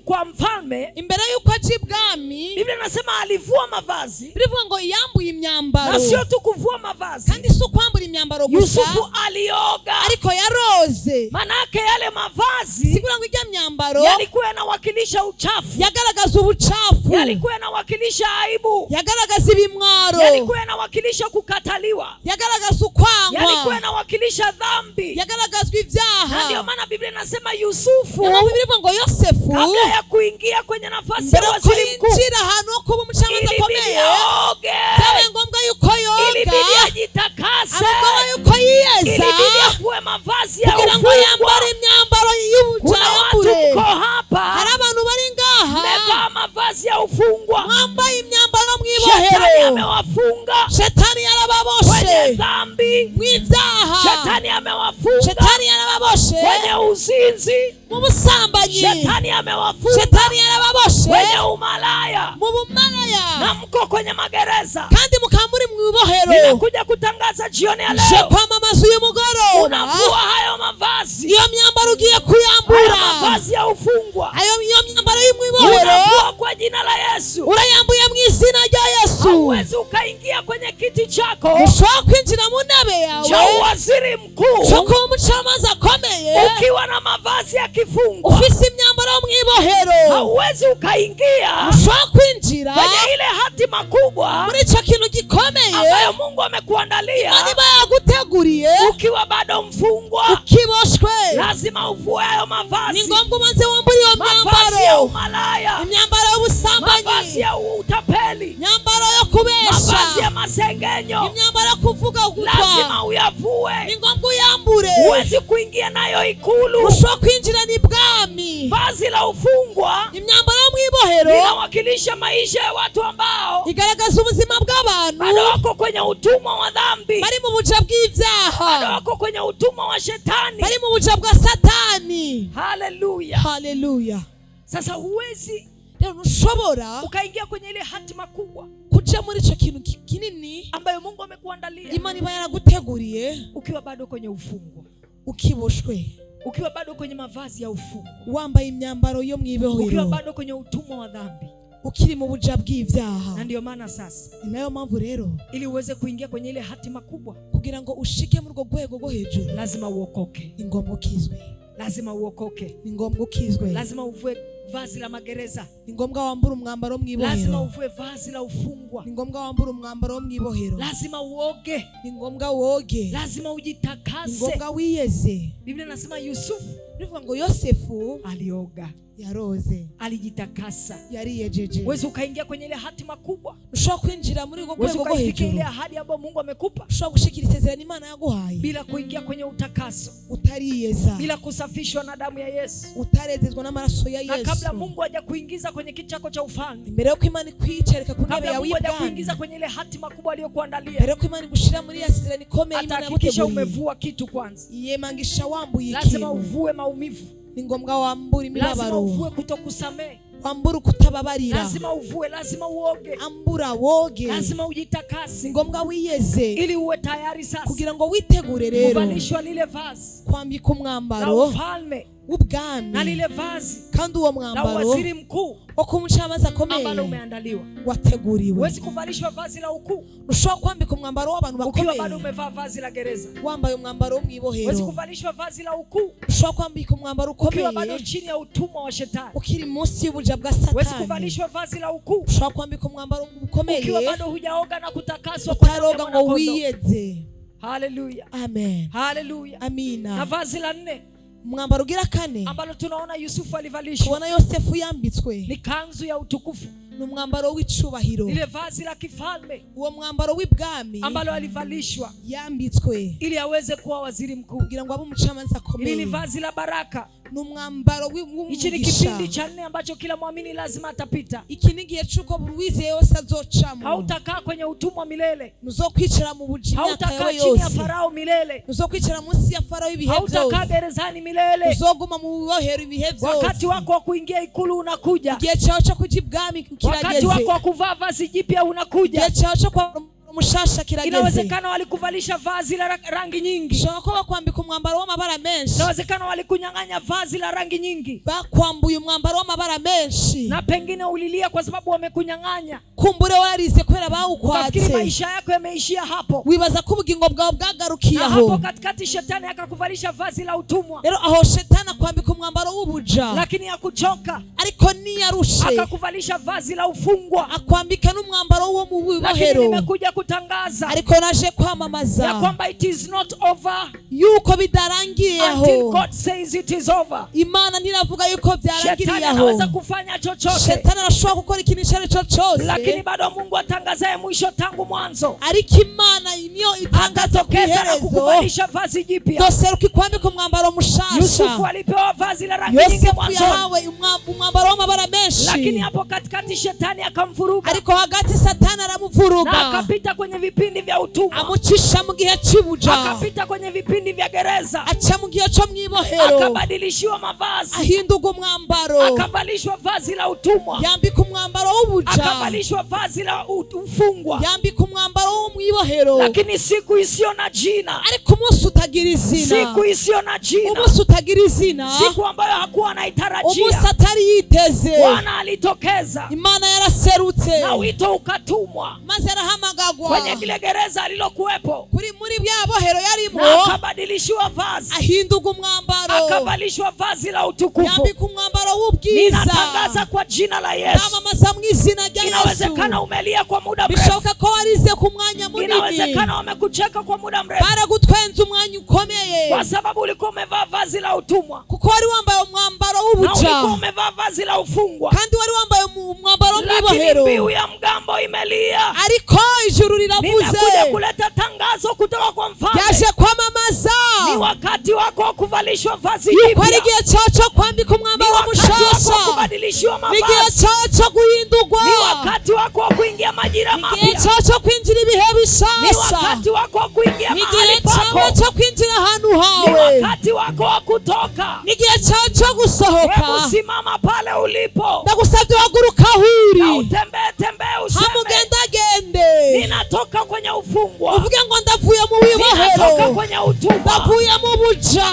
Speaker 1: kwa mfalme,
Speaker 2: imbere yuko aje ibwami,
Speaker 1: Biblia inasema alivua mavazi.
Speaker 2: biravuga ngo yambuye imyambaro,
Speaker 1: na sio tu kuvua mavazi,
Speaker 2: kandi si kwambura imyambaro gusa,
Speaker 1: Yusufu alioga,
Speaker 2: ariko yaroze.
Speaker 1: manake yale mavazi,
Speaker 2: sigura ngo ijya myambaro
Speaker 1: yalikuwa yanawakilisha uchafu,
Speaker 2: yagaragaza ubuchafu,
Speaker 1: yalikuwa yanawakilisha aibu,
Speaker 2: yagaragaza ibimwaro,
Speaker 1: yalikuwa yanawakilisha kukataliwa,
Speaker 2: yagaragaza ukwangwa,
Speaker 1: yalikuwa yanawakilisha dhambi,
Speaker 2: yagaragazwa ivyaha.
Speaker 1: na ndio maana Biblia inasema Yusufu,
Speaker 2: na Biblia ngo Yosefu,
Speaker 1: kabla ya kuingia kwenye nafasi ya waziri mkuu,
Speaker 2: ahantu ho kuba umucamanza akomeye,
Speaker 1: sawa
Speaker 2: ngombwa yuko yoga,
Speaker 1: ilibidi ajitakase,
Speaker 2: ngombwa yuko yiyeza,
Speaker 1: ilibidi afue mavazi ya
Speaker 2: kugira ngo yambare imyambaro y'ubuja.
Speaker 1: Tuko hapa,
Speaker 2: hari abantu bari ngaha
Speaker 1: mmevaa mavazi ya ufungwa,
Speaker 2: mwambaye imyambaro
Speaker 1: mwibohero, shetani amewafunga,
Speaker 2: shetani yarababoshe
Speaker 1: kwenye dhambi,
Speaker 2: mwizaha,
Speaker 1: shetani amewafunga,
Speaker 2: shetani yarababoshe
Speaker 1: kwenye uzinzi,
Speaker 2: mu busambanyi,
Speaker 1: shetani amewafunga,
Speaker 2: shetani yarababoshe
Speaker 1: kwenye umalaya,
Speaker 2: mu bumalaya,
Speaker 1: na mko kwenye magereza,
Speaker 2: kandi mukamburi mwibohero.
Speaker 1: Ninakuja kutangaza jioni ya leo,
Speaker 2: kwamamaza uyu mugoroba,
Speaker 1: unavua hayo mavazi,
Speaker 2: iyo myambaro ugiye kuyambura,
Speaker 1: mavazi ya ufungwa,
Speaker 2: iyo myambaro y'umwibohero,
Speaker 1: unavua kwa jina la Yesu,
Speaker 2: urayambuye mu izina rya Yesu.
Speaker 1: Hauwezi ukaingia kwenye kiti chako,
Speaker 2: ushobora kwinjira mu ntebe yawe
Speaker 1: cha waziri mkuu,
Speaker 2: cyo kuba umucamanza akomeye,
Speaker 1: ukiwa na mavazi ya kifungwa,
Speaker 2: ufise imyambaro y'umwibohero.
Speaker 1: Hauwezi ukaingia,
Speaker 2: ushobora kwinjira
Speaker 1: kwenye ile hatima kubwa,
Speaker 2: muri ico kintu gikomeye
Speaker 1: ambayo Mungu amekuandalia,
Speaker 2: Imana yaguteguriye,
Speaker 1: ukiwa bado mfungwa,
Speaker 2: ukiboshwe.
Speaker 1: lazima uvue hayo mavazi.
Speaker 2: Ni ngombwa umanze wambure iyo
Speaker 1: mavazi ya umalaya,
Speaker 2: imyambaro y'ubusambanyi,
Speaker 1: mavazi ya utapeli,
Speaker 2: imyambaro yo kubesha,
Speaker 1: mavazi ya masengenyo,
Speaker 2: imyambaro yo kuvuga gutwa,
Speaker 1: lazima uyavue.
Speaker 2: ni ngombwa uyambure.
Speaker 1: Huwezi kuingia nayo ikulu,
Speaker 2: ushobora kwinjira n'ibwami.
Speaker 1: vazi la ufungwa,
Speaker 2: imyambaro yo mwibohero
Speaker 1: inawakilisha maisha ya watu ambao
Speaker 2: igaragaza ubuzima bw'abantu
Speaker 1: bado wako kwenye utumwa wa dhambi,
Speaker 2: bari mu buja bw'ivyaha,
Speaker 1: bado wako kwenye utumwa wa shetani,
Speaker 2: bari mu buja bwa Satani.
Speaker 1: Haleluya,
Speaker 2: haleluya.
Speaker 1: Sasa huwezi
Speaker 2: rero ntushobora
Speaker 1: ukaingia kwenye ile hatima kubwa
Speaker 2: kuja muri ico kintu kinini
Speaker 1: ambayo Mungu amekuandalia,
Speaker 2: Imana iba yaraguteguriye,
Speaker 1: ukiwa bado kwenye ufungwa. ukiboshwe,
Speaker 2: ukiwa bado kwenye mavazi ya ufungu,
Speaker 1: wambaye imyambaro yo mwibohero,
Speaker 2: ukiwa bado kwenye utumwa wa dhambi,
Speaker 1: ukiri mu buja bw'ivyaha.
Speaker 2: Na ndio maana sasa,
Speaker 1: inayo mambo rero,
Speaker 2: ili uweze kuingia kwenye ile hatima kubwa,
Speaker 1: kugira ngo ushike muri rwo rwego rwo hejuru,
Speaker 2: lazima uokoke.
Speaker 1: Ni ngombwa ukizwe.
Speaker 2: Lazima uokoke.
Speaker 1: Ni ngombwa ukizwe.
Speaker 2: Lazima uvue vazi la magereza.
Speaker 1: Ni ngombwa wambura umwambaro mwibohero.
Speaker 2: Lazima uvue vazi la ufungwa.
Speaker 1: Ni ngombwa wambura umwambaro mwibohero.
Speaker 2: Lazima uoge.
Speaker 1: Ni ngombwa uoge.
Speaker 2: Lazima ujitakase.
Speaker 1: Ni ngombwa wiyeze.
Speaker 2: Biblia inasema Yusufu,
Speaker 1: bivuga ngo Yosefu
Speaker 2: alioga,
Speaker 1: yaroze,
Speaker 2: alijitakasa,
Speaker 1: yariyejeje.
Speaker 2: Wewe ukaingia kwenye ile hatima kubwa,
Speaker 1: ushobora kwinjira muri rwo rwego rwo hejuru,
Speaker 2: ile ahadi ambayo Mungu amekupa,
Speaker 1: ushobora gushikira isezerano Imana yaguhaye
Speaker 2: bila kuingia kwenye utakaso,
Speaker 1: utariyeza,
Speaker 2: bila kusafishwa na damu ya Yesu,
Speaker 1: utarezezwa n'amaraso ya Yesu.
Speaker 2: Na kabla Mungu haja kuingiza kwenye kiti chako cha ufalme,
Speaker 1: mbere yuko Imana ikwicarika ku ntebe yawe y'ubwami,
Speaker 2: kuingiza kwenye ile hatima kubwa aliyokuandalia,
Speaker 1: mbere yuko Imana igushira muri yasezerano ikomeye Imana
Speaker 2: yaguteguriye, umevua kitu kwanza.
Speaker 1: Yemangisha wambuye ikintu.
Speaker 2: Lazima uvue maumivu.
Speaker 1: Ni ngombwa wambura imibabaro.
Speaker 2: Lazima uvue kutokusamehe.
Speaker 1: Wambura kutababarira.
Speaker 2: Lazima uvue, lazima uoge.
Speaker 1: Ambura woge.
Speaker 2: Lazima ujitakase.
Speaker 1: Ni ngombwa wiyeze,
Speaker 2: ili uwe tayari sasa,
Speaker 1: kugira ngo witegure rero
Speaker 2: kuvalishwa lile vazi,
Speaker 1: kwambika umwambaro
Speaker 2: na ufalme
Speaker 1: w'ubwami,
Speaker 2: na lile vazi
Speaker 1: kandi uwo mwambaro
Speaker 2: na waziri mkuu
Speaker 1: wo kumucamanza akomeye
Speaker 2: ambalo umeandaliwa,
Speaker 1: wateguriwe.
Speaker 2: Huwezi kuvalishwa vazi la ukuu
Speaker 1: ushobora kwambika umwambaro w'abantu bakomeye
Speaker 2: ukiwa bado umevaa vazi la gereza.
Speaker 1: wambaye umwambaro wo mwibohero.
Speaker 2: Huwezi kuvalishwa vazi la ukuu
Speaker 1: ushobora kwambika umwambaro ukomeye
Speaker 2: ukiwa bado chini ya utumwa wa shetani,
Speaker 1: ukiri munsi y'ubuja bwa Satani.
Speaker 2: Huwezi kuvalishwa vazi la ukuu
Speaker 1: ushobora kwambika umwambaro ukomeye
Speaker 2: ukiwa bado hujaoga na kutakaswa kwa
Speaker 1: utaroga ngo wiyeze.
Speaker 2: Haleluya,
Speaker 1: amen,
Speaker 2: haleluya,
Speaker 1: amina.
Speaker 2: Na vazi la 4,
Speaker 1: mwambaro ugira 4
Speaker 2: ambalo tunaona Yusufu alivalishwa,
Speaker 1: tubona Yosefu yambitswe,
Speaker 2: ni kanzu ya utukufu,
Speaker 1: ni umwambaro w'icubahiro,
Speaker 2: ile vazi la kifalme,
Speaker 1: uwo mwambaro w'ibwami
Speaker 2: ambalo alivalishwa
Speaker 1: yambitswe
Speaker 2: ili aweze kuwa waziri mkuu,
Speaker 1: kugira ngo abe umucamanza akomeye.
Speaker 2: Ili ni vazi la baraka,
Speaker 1: ni umwambaro w'umugisha.
Speaker 2: Hichi ni kipindi cha 4 ambacho kila muamini lazima atapita.
Speaker 1: Iki ni gihe cy'uko buri wizeye yose azocamo.
Speaker 2: Hautakaa kwenye utumwa milele,
Speaker 1: uzokwicara mu bujima yose.
Speaker 2: Hautakaa chini ya Farao milele,
Speaker 1: uzokwicara munsi ya Farao ibihe byose.
Speaker 2: Hautakaa gerezani milele,
Speaker 1: uzoguma mu bibohero ibihe byose.
Speaker 2: Wakati wako wa kuingia ikulu unakuja,
Speaker 1: igihe cyawe cyo kuja ibwami kirageze.
Speaker 2: Wakati wako wa kuvaa vazi jipya unakuja,
Speaker 1: igihe cyawe cyo kwa mushasha kirageze.
Speaker 2: Inawezekana walikuvalisha vazi la rangi nyingi,
Speaker 1: shaka ko bakwambika umwambaro w'amabara menshi.
Speaker 2: Inawezekana walikunyang'anya vazi la rangi nyingi,
Speaker 1: bakwambuye umwambaro w'amabara menshi,
Speaker 2: na pengine ulilia kwa sababu wamekunyang'anya.
Speaker 1: Kumbure warize kwera bawukwatse,
Speaker 2: ukafikiri maisha yako yameishia hapo,
Speaker 1: wibaza ko ubugingo bwawe bwagarukiye aho.
Speaker 2: Hapo katikati shetani akakuvalisha vazi la utumwa.
Speaker 1: Rero aho shetani akwambika umwambaro w'ubuja,
Speaker 2: lakini hakuchoka,
Speaker 1: ariko niyarushe
Speaker 2: akakuvalisha vazi la ufungwa,
Speaker 1: akwambika n'umwambaro wo mu bibohero.
Speaker 2: Lakini nimekuja kutangaza,
Speaker 1: ariko naje kwamamaza,
Speaker 2: ya kwamba it is not over,
Speaker 1: yuko bidarangiye aho,
Speaker 2: until God says it is over.
Speaker 1: Imana ntiravuga yuko byarangiriye aho.
Speaker 2: Shetani anaweza kufanya chochote,
Speaker 1: shetani anashobora gukora ikintu cyose,
Speaker 2: lakini bado Mungu atangazaye mwisho tangu mwanzo.
Speaker 1: Ariko Imana niyo itangaza
Speaker 2: kuherezo, kukuvalisha vazi jipya.
Speaker 1: Doseruka kwambika umwambaro mushasha.
Speaker 2: Yusufu alipewa vazi la rangi nyingi mwanzo,
Speaker 1: yahawe umwambaro w'amabara menshi,
Speaker 2: lakini hapo katikati shetani akamvuruga.
Speaker 1: Ariko hagati Satani aramuvuruga,
Speaker 2: na akapita kwenye vipindi vya utumwa,
Speaker 1: amucisha mu gihe cy'ubuja,
Speaker 2: akapita kwenye vipindi vya gereza,
Speaker 1: acha mu gihe cyo mwibohero,
Speaker 2: akabadilishiwa mavazi,
Speaker 1: ahinduga umwambaro,
Speaker 2: akavalishwa vazi la utumwa,
Speaker 1: yambika umwambaro w'ubuja,
Speaker 2: akavalishwa vazi la ufungwa,
Speaker 1: yambika umwambaro w'umwibohero.
Speaker 2: Lakini siku isiyo na jina,
Speaker 1: ariko umunsi utagira izina,
Speaker 2: siku isiyo na jina,
Speaker 1: umunsi utagira izina,
Speaker 2: siku ambayo hakuwa anaitarajia,
Speaker 1: umunsi atari yiteze,
Speaker 2: Bwana alitokeza,
Speaker 1: Imana yaraserutse,
Speaker 2: na wito ukatumwa,
Speaker 1: maze arahamagagwa
Speaker 2: kwenye kile gereza alilokuwepo,
Speaker 1: kuri muri bya bohero yarimo,
Speaker 2: na akabadilishiwa vazi,
Speaker 1: ahinduga umwambaro,
Speaker 2: akavalishwa vazi la utukufu,
Speaker 1: yambika umwambaro w'ubwiza.
Speaker 2: Ninatangaza kwa jina la Yesu,
Speaker 1: namamaza mu izina rya Yesu.
Speaker 2: Inawezekana umelia kwa muda mrefu,
Speaker 1: bishoboka ko warize ku mwanya munini,
Speaker 2: inawezekana wamekucheka kwa muda mrefu,
Speaker 1: baragutwenza umwanya ukomeye,
Speaker 2: kwa sababu ulikuwa umevaa vazi la utumwa,
Speaker 1: kuko wari wambaye umwambaro w'ubuja,
Speaker 2: na ulikuwa umevaa vazi la ufungwa,
Speaker 1: kandi wari wambaye umwambaro w'umwibohero.
Speaker 2: Lakini mbiu ya mgambo imelia,
Speaker 1: ariko ijuru liravuze.
Speaker 2: Nimekuja kuleta tangazo kutoka kwa mfalme,
Speaker 1: yaje kwamamaza,
Speaker 2: ni wakati wako wa kuvalishwa vazi
Speaker 1: jipya,
Speaker 2: yuko
Speaker 1: igihe cyo kwambika umwambaro mushasha,
Speaker 2: kubadilishwa mavazi,
Speaker 1: igihe cyo guhindurwa,
Speaker 2: ni wakati wako wa kuingia majira mapya,
Speaker 1: igihe cyo kwinjira ibihe bishasha,
Speaker 2: ni wakati wako wa kuingia mahali
Speaker 1: pako, cyo kwinjira ahantu hawe,
Speaker 2: ni wakati wako wa kutoka,
Speaker 1: ni igihe cyo gusohoka.
Speaker 2: Hebu simama pale ulipo,
Speaker 1: ndagusabye waguruka huri,
Speaker 2: na utembee tembee, useme
Speaker 1: hamugendagende,
Speaker 2: ninatoka kwenye ufungwa,
Speaker 1: uvuge ngo ndavuye mu bibohero, umwambaro, ndavuye mu buja,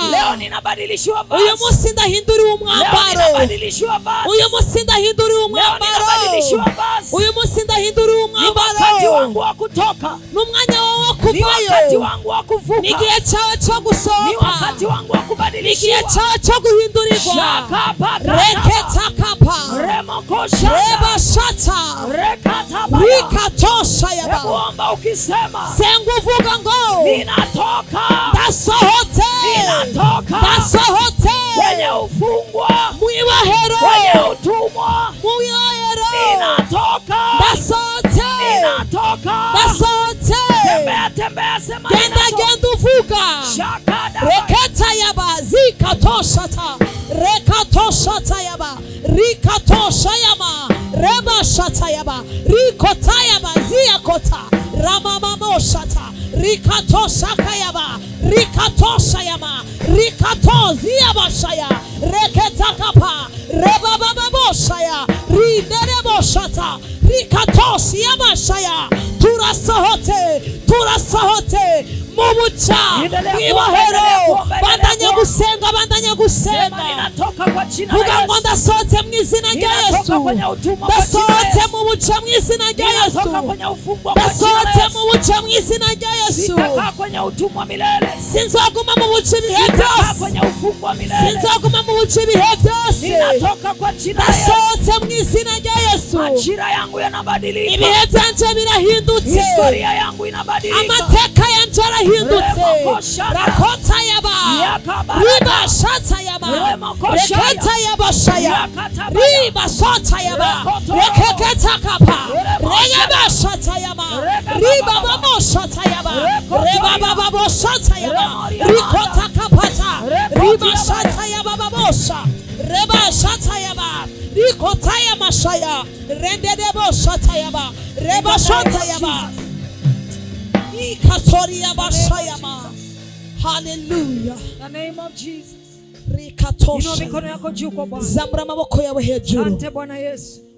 Speaker 1: uyu munsi ndahinduriwe umwambaro, uyu munsi ndahinduriwe umwambaro, uyu munsi ndahinduriwe umwambaro, n'umwanya wawe wo kuvayo, n'igihe cyawe cyo gusohoka, n'igihe cyawe cyo guhindurirwa. Reketa kapa reba shata rikatosha yaba. Senga uvuga ngo ndasohote, ndasohote mu ibohero, mu ibohero, ndasohote, ndasohote. Genda uvuga. Reketa yaba zikatoshata, rekatoshata yaba, rikatosha yama, reba shata yaba, rikota yaba ziyakota, ramamamo shata, rikatosha kayaba, rikatosha yama, rikatozi yaba shaya, reketa kapa, reba bababo shaya, riderebo shata, rikatosi yaba shaya. Turasohote, turasohote mu buca, ibohero. Bandanya gusenga, bandanya gusenga. Vuga ngo ndasohotse mu izina rya Yesu, ndasohotse mu buca mu izina rya Yesu, ndasohotse mu buca mu izina rya Yesu. Sinzoguma mu buca ibihe byose, sinzoguma mu buca ibihe byose. Ndasohotse mu izina rya Yesu. Ibihe byanje birahindutse, amateka yanje arahindutse. Rakota yaba, riba shata yaba, reketa yaba shaya, riba shata yaba, reketa kapa, reba shata yaba, riba babo shata yaba, reba babo shata yaba, rikota kapata, riba shata yaba babosha, reba shata yaba, rikota yaba shaya, rende debo shata yaba, reba shata yaba, ikatori yaba shaya ma. Hallelujah.
Speaker 2: The name of Jesus.
Speaker 1: Zamura amaboko yawe hejuru.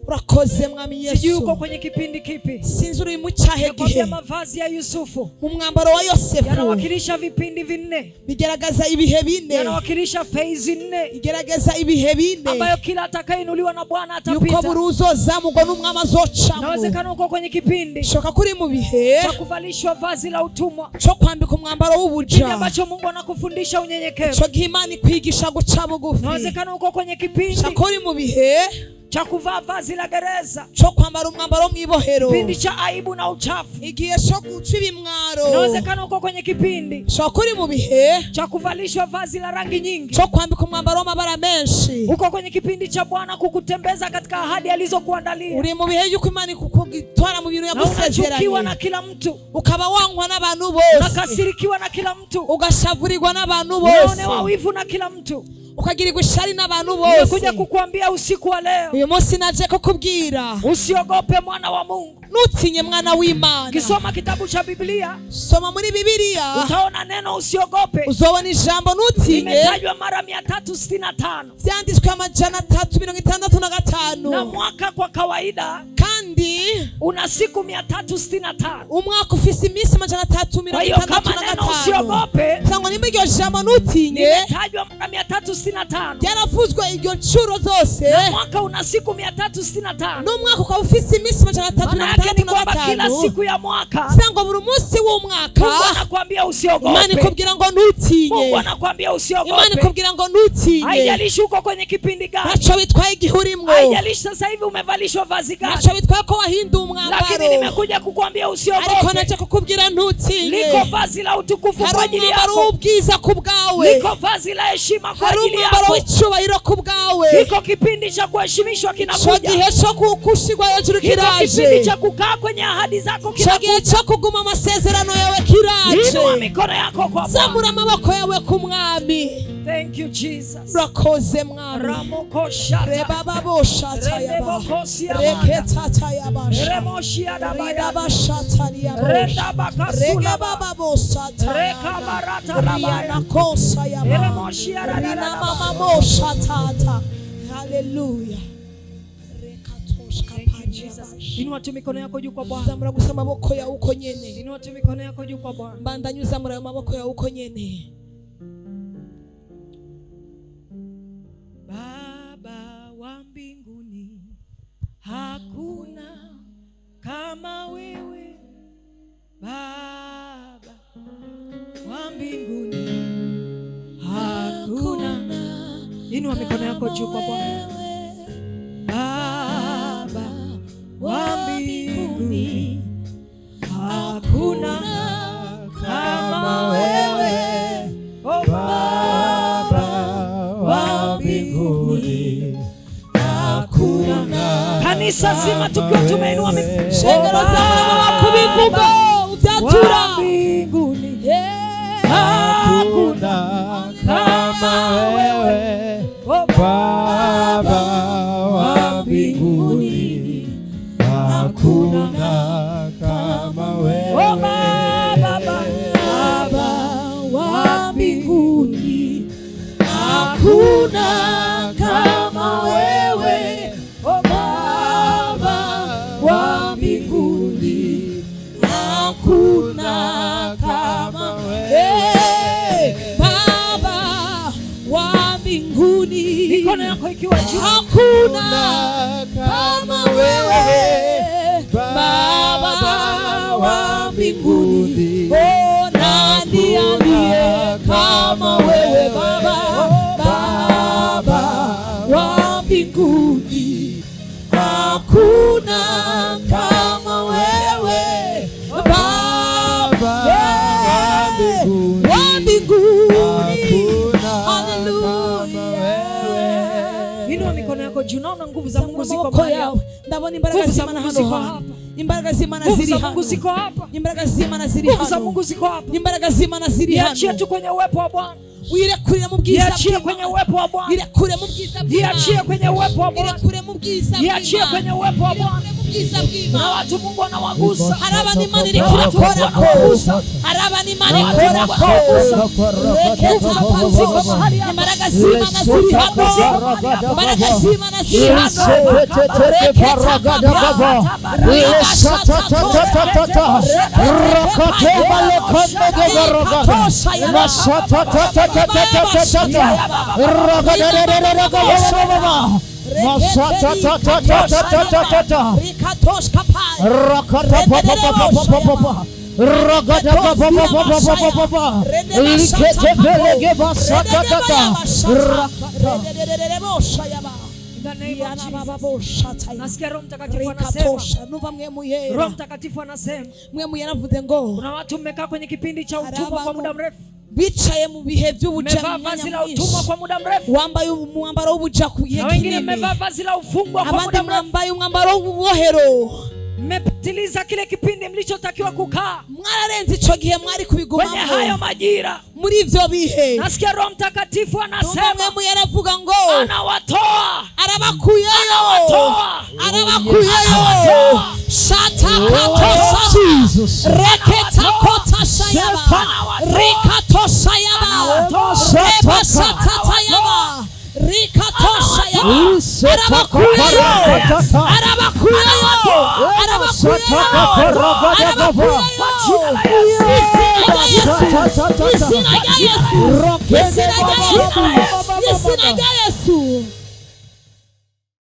Speaker 1: Urakoze mwami Yesu.
Speaker 2: Kwenye kipindi kipi?
Speaker 1: Sinzi uri mu cyahe gihe.
Speaker 2: Mavazi ya Yusufu,
Speaker 1: mu mwambaro wa Yosefu,
Speaker 2: yanawakilisha vipindi vinne,
Speaker 1: bigaragaza ibihe bine,
Speaker 2: yanawakilisha phase nne,
Speaker 1: igerageza ibihe bine
Speaker 2: ambayo kila atakayeinuliwa na Bwana atapita.
Speaker 1: Yuko buruzozamugwa n'umwami azocamo.
Speaker 2: Inawezekana uko kwenye kipindi
Speaker 1: shoka kuri mu bihe
Speaker 2: cha kuvalishwa vazi la utumwa,
Speaker 1: cyo kwambika umwambaro w'ubuja,
Speaker 2: kile ambacho Mungu anakufundisha unyenyekevu,
Speaker 1: cyo Imana ikwigisha guca bugufi.
Speaker 2: Inawezekana uko kwenye kipindi
Speaker 1: cha kuri mu bihe
Speaker 2: cha kuvaa vazi la gereza,
Speaker 1: cyo kwambara umwambaro mw'ibohero,
Speaker 2: kipindi cha aibu na uchafu,
Speaker 1: igihe cyo guca ibimwaro.
Speaker 2: Inawezekana uko kwenye kipindi
Speaker 1: cyo kuri mu bihe
Speaker 2: cha kuvalishwa vazi la rangi nyingi,
Speaker 1: cyo kwambika umwambaro w'amabara menshi.
Speaker 2: Uko kwenye kipindi cha Bwana kukutembeza katika ahadi alizokuandalia.
Speaker 1: Uri mu bihe yuko Imana ikugitwara mu bintu yagusezeranye,
Speaker 2: unachukiwa na kila mtu,
Speaker 1: ukaba wangwa n'abantu bose,
Speaker 2: unakasirikiwa na kila mtu,
Speaker 1: ugashavurirwa n'abantu bose,
Speaker 2: unaonewa wivu na kila mtu,
Speaker 1: ukagirirwa ishari n'abantu bose.
Speaker 2: Nimekuja kukuambia usiku wa leo,
Speaker 1: uyu munsi naje kukubwira,
Speaker 2: usiogope mwana wa Mungu,
Speaker 1: nutinye mwana w'Imana.
Speaker 2: Kisoma kitabu cha Biblia,
Speaker 1: soma muri Biblia,
Speaker 2: utaona neno usiogope,
Speaker 1: uzobona ijambo nutinye
Speaker 2: imetajwa mara 365,
Speaker 1: byanditswe amajana 365,
Speaker 2: na mwaka kwa kawaida
Speaker 1: kandi
Speaker 2: una siku 365.
Speaker 1: umwaka ufise iminsi amajana 365.
Speaker 2: Usiogope
Speaker 1: cyangwa nimba iryo jambo nutinye
Speaker 2: imetajwa mara 365,
Speaker 1: yaravuzwe iryo ncuro zose,
Speaker 2: na mwaka una siku 365,
Speaker 1: n'umwaka ukaba ufise iminsi amajana 365.
Speaker 2: Kila siku ya mwaka,
Speaker 1: cyangwa buri munsi w'umwaka,
Speaker 2: Mungu anakuambia usiogope.
Speaker 1: Imana ikubwira ngo nutinye.
Speaker 2: Mungu anakuambia usiogope.
Speaker 1: Imana ikubwira ngo nutinye.
Speaker 2: Haijalishi uko kwenye kipindi gani,
Speaker 1: nacho bitwaye igihurimwo,
Speaker 2: haijalishi sasa hivi umevalishwa vazi gani,
Speaker 1: nacho bitwaye ko wahinduye umwambaro,
Speaker 2: lakini nimekuja kukuambia usiogope.
Speaker 1: Ariko naje kukubwira ntutinye.
Speaker 2: Liko vazi la utukufu kwa ajili yako,
Speaker 1: hari umwambaro w'ubwiza ku bwawe,
Speaker 2: liko vazi la heshima kwa ajili yako,
Speaker 1: hari umwambaro w'icyubahiro ku bwawe,
Speaker 2: liko kipindi cha kuheshimishwa kinakuja,
Speaker 1: gihe cyo kukushigwa hejuru kiraje,
Speaker 2: kipindi cha kukaa kwenye ahadi zako kinakuja,
Speaker 1: gihe cyo kuguma amasezerano yawe kiraje.
Speaker 2: Inua mikono yako kwa Bwana,
Speaker 1: zamura amaboko yawe ku mwami.
Speaker 2: Thank you Jesus.
Speaker 1: Rakoze mwami.
Speaker 2: Ramokosha
Speaker 1: reba baboshata yaba, reketata yaba,
Speaker 2: remoshia
Speaker 1: reba bashata yaba, rega baba bosata,
Speaker 2: reka barata baba,
Speaker 1: nakosa yaba,
Speaker 2: remoshia
Speaker 1: rina mama boshata. Hallelujah. Rekatoshka panjaba. Inua tu mikono yako juu kwa Bwana.
Speaker 2: Zamura gusa amaboko yawe uko nyene.
Speaker 1: Inua tu mikono yako juu kwa Bwana.
Speaker 2: Bandanya uzamura ayo maboko yawe uko nyene.
Speaker 1: Baba wa mbinguni, hakuna kama wewe. Baba wa mbinguni, hakuna. Inua mikono yako juu kwa Bwana. Baba wa mbinguni, hakuna kama wewe. Oh Baba wa mbinguni, hakuna. Kanisa zima tukiwa tumeinua mikono,
Speaker 2: shengero zao kubivuga utatura
Speaker 1: mbinguni,
Speaker 3: hakuna kama wewe. Baba wa mbinguni, hakuna kama wewe.
Speaker 1: Baba wa mbinguni, hakuna kama wewe. Baba wa mbinguni, hakuna kama wewe.
Speaker 2: Baba wa mbinguni,
Speaker 1: mikono yako ikiwa juu,
Speaker 2: hakuna kama wewe. Baba wa mbinguni, oh, nani aliye kama wewe? Baba wa mbinguni, hakuna kama wewe. Baba wa mbinguni, haleluya.
Speaker 1: Inua mikono yako juu. Naona nguvu za Mungu ziko mahali hapa.
Speaker 2: Ndabona imbaraga z'Imana hano hapa. Imbaraga z'Imana ziri hano.
Speaker 1: Mungu ziko hapa.
Speaker 2: Imbaraga z'Imana ziri hano.
Speaker 1: Nguvu za Mungu ziko hapa.
Speaker 2: Imbaraga z'Imana ziri hano.
Speaker 1: Iachie tu kwenye uwepo wa Bwana.
Speaker 2: Uyirekure mu bwiza bwe.
Speaker 1: Iachie kwenye uwepo wa Bwana.
Speaker 2: Irekure mu bwiza bwe.
Speaker 1: Iachie kwenye uwepo wa Bwana.
Speaker 2: Irekure mu bwiza bwe.
Speaker 1: Iachie kwenye uwepo wa Bwana. Na watu Mungu anawagusa.
Speaker 2: Haraba ni mani likora kugusa. Haraba ni mani likora kugusa. Reketa panziko mahali. Imbaraga z'Imana ziri hano. Imbaraga z'Imana ziri hano. Reketa papa.
Speaker 1: Nasikia Roho Mtakatifu anasema. Roho Mtakatifu anasema. Kuna watu mmekaa kwenye kipindi cha utumwa kwa muda mrefu.
Speaker 2: Bicaye mu bihe by'ubuja,
Speaker 1: mmevaa vazi la utumwa kwa muda mrefu.
Speaker 2: Wambaye umwambaro w'ubuja kuyekinene.
Speaker 1: Na wengine mmevaa vazi la ufungwa kwa muda mrefu.
Speaker 2: Wambaye umwambaro w'ububohero.
Speaker 1: Mmepitiliza kile kipindi mlichotakiwa kukaa.
Speaker 2: Mwararenze ico gihe mwari kubigumamo.
Speaker 1: Kwenye hayo majira.
Speaker 2: Muri ivyo bihe.
Speaker 1: Nasikia Roho Mtakatifu anasema.
Speaker 2: Mwe yaravuga ngo
Speaker 1: anawatoa.
Speaker 2: Arabakuyeyo.
Speaker 1: Anawatoa.
Speaker 2: Arabakuyeyo. Shatakato Jesus. Reketa kota sayaba. Rikato sayaba. Reba satata yaba. Rikatosha yaba. Arabakuyeyo. Arabakuyeyo. Arabakuyeyo. Isina ya Yesu.